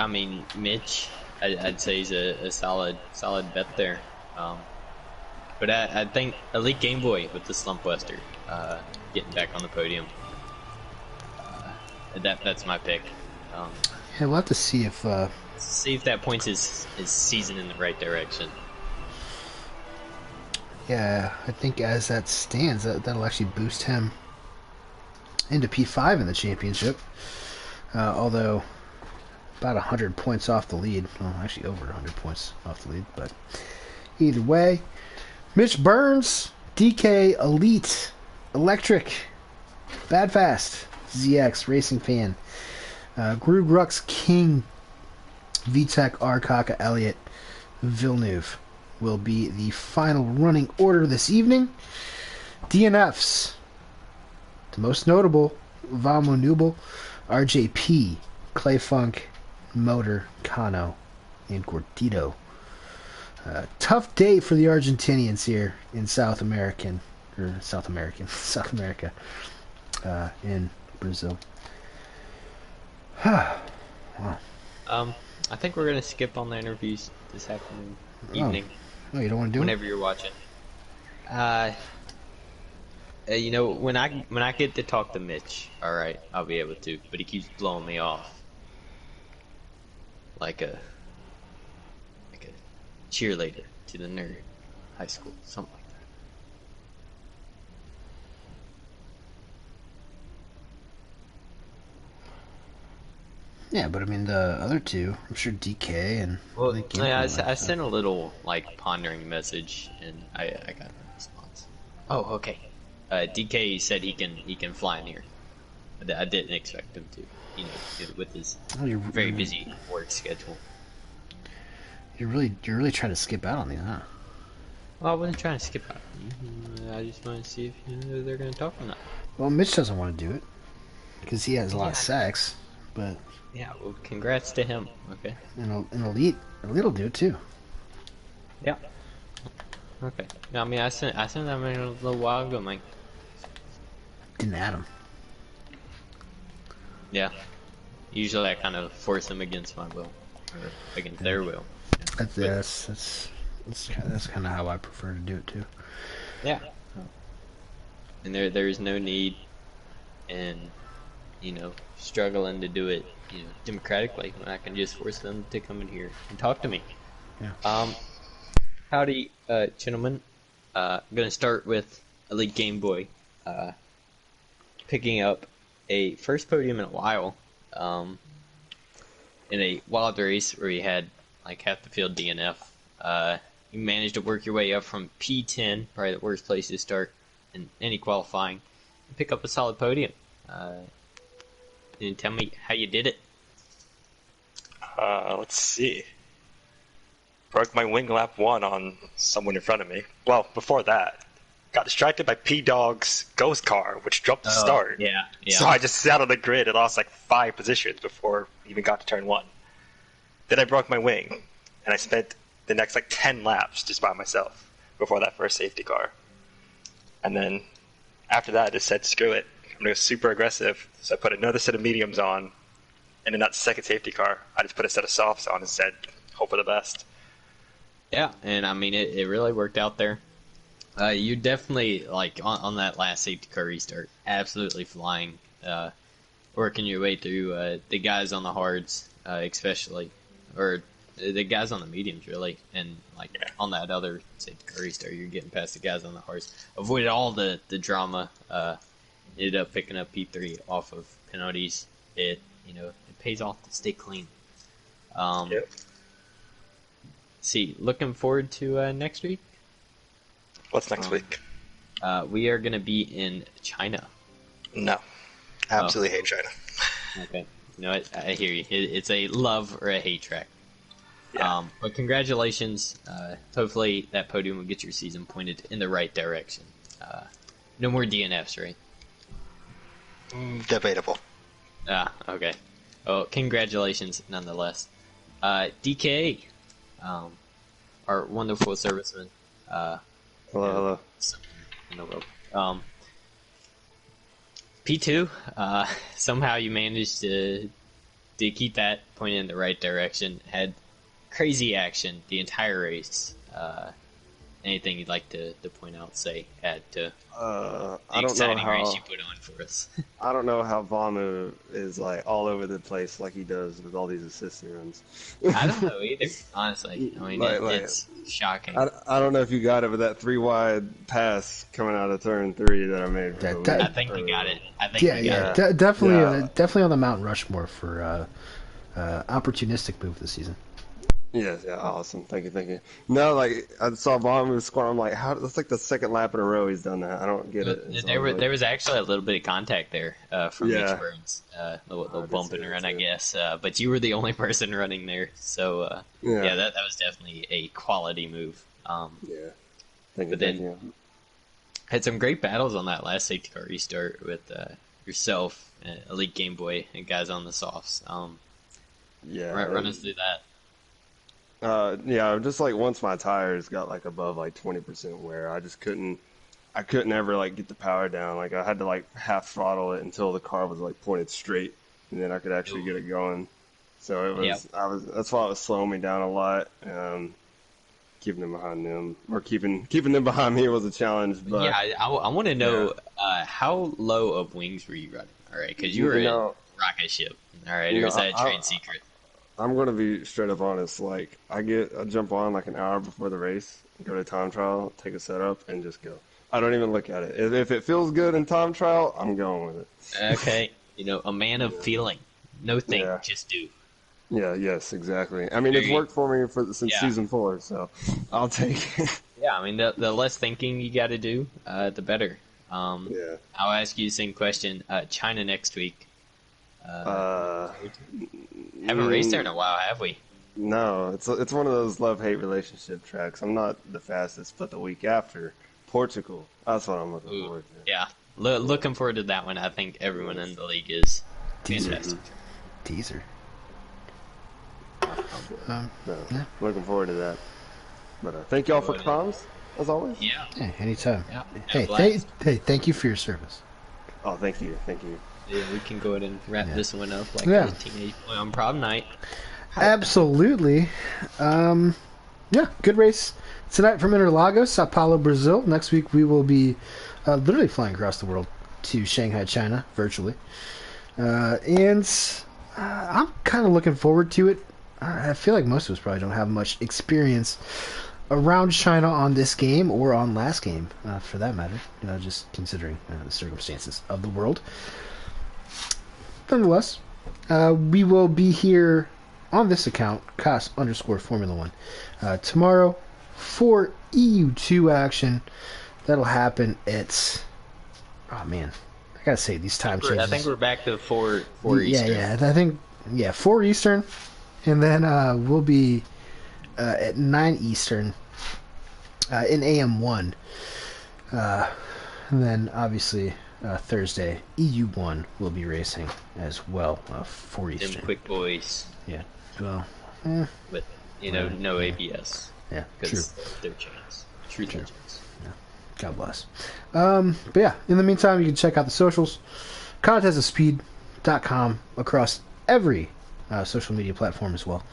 Speaker 2: mean, Mitch. I'd say he's a solid bet there. But I think Elite Game Boy with the Slump Buster getting back on the podium. That's my pick.
Speaker 1: Yeah, we'll have to see if
Speaker 2: that points his season in the right direction.
Speaker 1: Yeah, I think as that stands, that'll actually boost him into P5 in the championship. Although about 100 points off the lead. Well, actually over 100 points off the lead. But either way, Mitch Burns, DK Elite, Electric, Bad Fast, ZX, Racing Fan, Grug Rux King, VTech, R. Kaka, Elliott, Villeneuve will be the final running order this evening. DNFs, the most notable, Vamo Nubel, RJP, Clay Funk, Motor, Kano, and Gordito. Tough day for the Argentinians here in South America, in Brazil. Wow.
Speaker 2: I think we're gonna skip on the interviews this afternoon, evening.
Speaker 1: Oh, you don't want to do
Speaker 2: whenever you're watching. You know, when I get to talk to Mitch, all right, I'll be able to. But he keeps blowing me off, like a cheerleader to the nerd, high school, something like that.
Speaker 1: Yeah, but I mean the other two, I'm sure DK and
Speaker 2: well, yeah, I sent a little like pondering message, and I got a response. Oh, okay. DK said he can fly in here. I didn't expect him to, you know, with his very busy work schedule.
Speaker 1: You're really trying to skip out on these, huh?
Speaker 2: Well, I wasn't trying to skip out. I just want to see if they're going to talk or not.
Speaker 1: Well, Mitch doesn't want to do it because he has a lot of sex, but
Speaker 2: yeah, well, congrats to him. Okay.
Speaker 1: And Elite will do it too.
Speaker 2: Yeah. Okay. I mean, I sent them a little while ago, Mike.
Speaker 1: Didn't add him.
Speaker 2: Yeah. Usually, I kind of force them against my will, or against their will.
Speaker 1: That's kind of how I prefer to do it too.
Speaker 2: Yeah. And there's no need in, you know, struggling to do it, you know, democratically when I can just force them to come in here and talk to me.
Speaker 1: Yeah.
Speaker 2: Howdy, gentlemen. I'm gonna start with Elite Game Boy, picking up a first podium in a while, in a wild race where he had like half the field DNF. You managed to work your way up from P10, probably the worst place to start in any qualifying, and pick up a solid podium. And tell me how you did it.
Speaker 4: Let's see. Broke my wing lap 1 on someone in front of me. Well, before that, got distracted by P-Dog's ghost car, which dropped the start.
Speaker 2: Yeah.
Speaker 4: So I just sat on the grid and lost like 5 positions before we even got to turn 1. Then I broke my wing, and I spent the next like 10 laps just by myself before that first safety car. And then after that, I just said, screw it. I'm going to go super aggressive. So I put another set of mediums on, and in that second safety car, I just put a set of softs on and said, hope for the best.
Speaker 2: Yeah, and I mean, it really worked out there. You definitely, like, on that last safety car restart, absolutely flying, working your way through the guys on the hards, especially, or the guys on the mediums, really, and, like, on that other safety car restart, you're getting past the guys on the hards. Avoided all the drama, ended up picking up P3 off of penalties. It pays off to stay clean.
Speaker 4: Yep.
Speaker 2: See, looking forward to next week.
Speaker 4: What's next week?
Speaker 2: We are going to be in China.
Speaker 4: No. Absolutely hate China.
Speaker 2: Okay. You know what? I hear you. It's a love or a hate track.
Speaker 4: Yeah.
Speaker 2: But congratulations. Hopefully that podium will get your season pointed in the right direction. No more DNFs, right?
Speaker 4: Debatable.
Speaker 2: Okay. Well, congratulations nonetheless. DK, our wonderful serviceman.
Speaker 4: Hello.
Speaker 2: In the world. P2, somehow you managed to keep that pointed in the right direction. Had crazy action the entire race. anything you'd like to point out, say, add to
Speaker 4: I
Speaker 2: the
Speaker 4: don't know
Speaker 2: exciting race
Speaker 4: how
Speaker 2: you put on for us?
Speaker 4: I don't know how Vamu is like all over the place like he does with all these assist runs.
Speaker 2: I don't know either, honestly. I mean, it's shocking.
Speaker 4: I don't know if you got it, but that 3 wide pass coming out of turn 3 that I made.
Speaker 2: I think we got it. I think we got it.
Speaker 1: Definitely on the Mount Rushmore for opportunistic move this season.
Speaker 4: Yes, yeah, awesome. Thank you. No, like I saw Vamu score. I'm like, how? That's like the second lap in a row he's done that. I don't get it.
Speaker 2: There was actually a little bit of contact there from
Speaker 4: Yeah.
Speaker 2: Mitch Burns, a little bump and run, I guess. But you were the only person running there, so yeah, that was definitely a quality move.
Speaker 4: Yeah. Thank
Speaker 2: But then had some great battles on that last safety car restart with yourself, Elite Game Boy, and guys on the softs.
Speaker 4: Yeah.
Speaker 2: Run us through that.
Speaker 4: Yeah, just like once my tires got like above like 20% wear, I couldn't ever like get the power down. Like I had to like half throttle it until the car was like pointed straight, and then I could actually get it going. So it was, that's why it was slowing me down a lot. Keeping them behind them, or keeping them behind me was a challenge. But
Speaker 2: yeah, I want to know how low of wings were you running? All right, because you were in rocket ship. All right, or is that a trade secret?
Speaker 4: I'm going to be straight up honest. Like, I jump on like an hour before the race, go to time trial, take a setup, and just go. I don't even look at it. If it feels good in time trial, I'm going with it.
Speaker 2: Okay. A man of feeling. No think, just do.
Speaker 4: Yeah, yes, exactly. I mean, it's worked for me since season 4, so I'll take it.
Speaker 2: Yeah, I mean, the less thinking you got to do, the better. I'll ask you the same question. China next week. Haven't raced there in a while, have we?
Speaker 4: No, it's one of those love-hate relationship tracks. I'm not the fastest, but the week after, Portugal. That's what I'm looking forward to.
Speaker 2: Yeah, looking forward to that one. I think everyone in the league is fantastic.
Speaker 1: Teaser.
Speaker 4: Looking forward to that. But thank y'all for comms, as always.
Speaker 2: Yeah.
Speaker 1: Hey, anytime.
Speaker 2: Yeah.
Speaker 1: Hey, thank you for your service.
Speaker 4: Oh, thank you.
Speaker 2: Yeah, we can go ahead and wrap this one up like a Teenage Boy on Prom Night.
Speaker 1: Absolutely. Good race tonight from Interlagos, Sao Paulo, Brazil. Next week we will be literally flying across the world to Shanghai, China, virtually. And I'm kind of looking forward to it. I feel like most of us probably don't have much experience around China on this game or on last game, for that matter. Just considering the circumstances of the world. Nonetheless, we will be here on this account, Cos_Formula 1, tomorrow for EU2 action. That'll happen at... Oh, man. I gotta say, these time changes...
Speaker 2: I think we're back to 4 Eastern.
Speaker 1: Yeah, I think... 4 Eastern. And then we'll be at 9 Eastern in AM1. And then, obviously... Thursday, EU1 will be racing as well, 4 Eastern.
Speaker 2: Them quick boys.
Speaker 1: Yeah, well...
Speaker 2: But, no ABS.
Speaker 1: Yeah,
Speaker 2: because their chance. True chance.
Speaker 1: Yeah, God bless. But yeah, in the meantime, you can check out the socials. contestofspeed.com across every social media platform as well.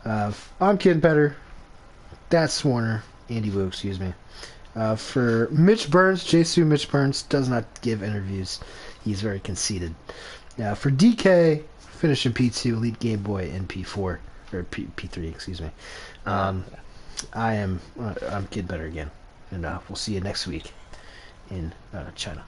Speaker 1: I'm Kid Better. That's Warner. Andy Wu, excuse me. For Mitch Burns, Mitch Burns does not give interviews. He's very conceited. For DK, finishing P2, Elite Game Boy, and P4, or P3, excuse me. I'm Kid Better again, and we'll see you next week in China.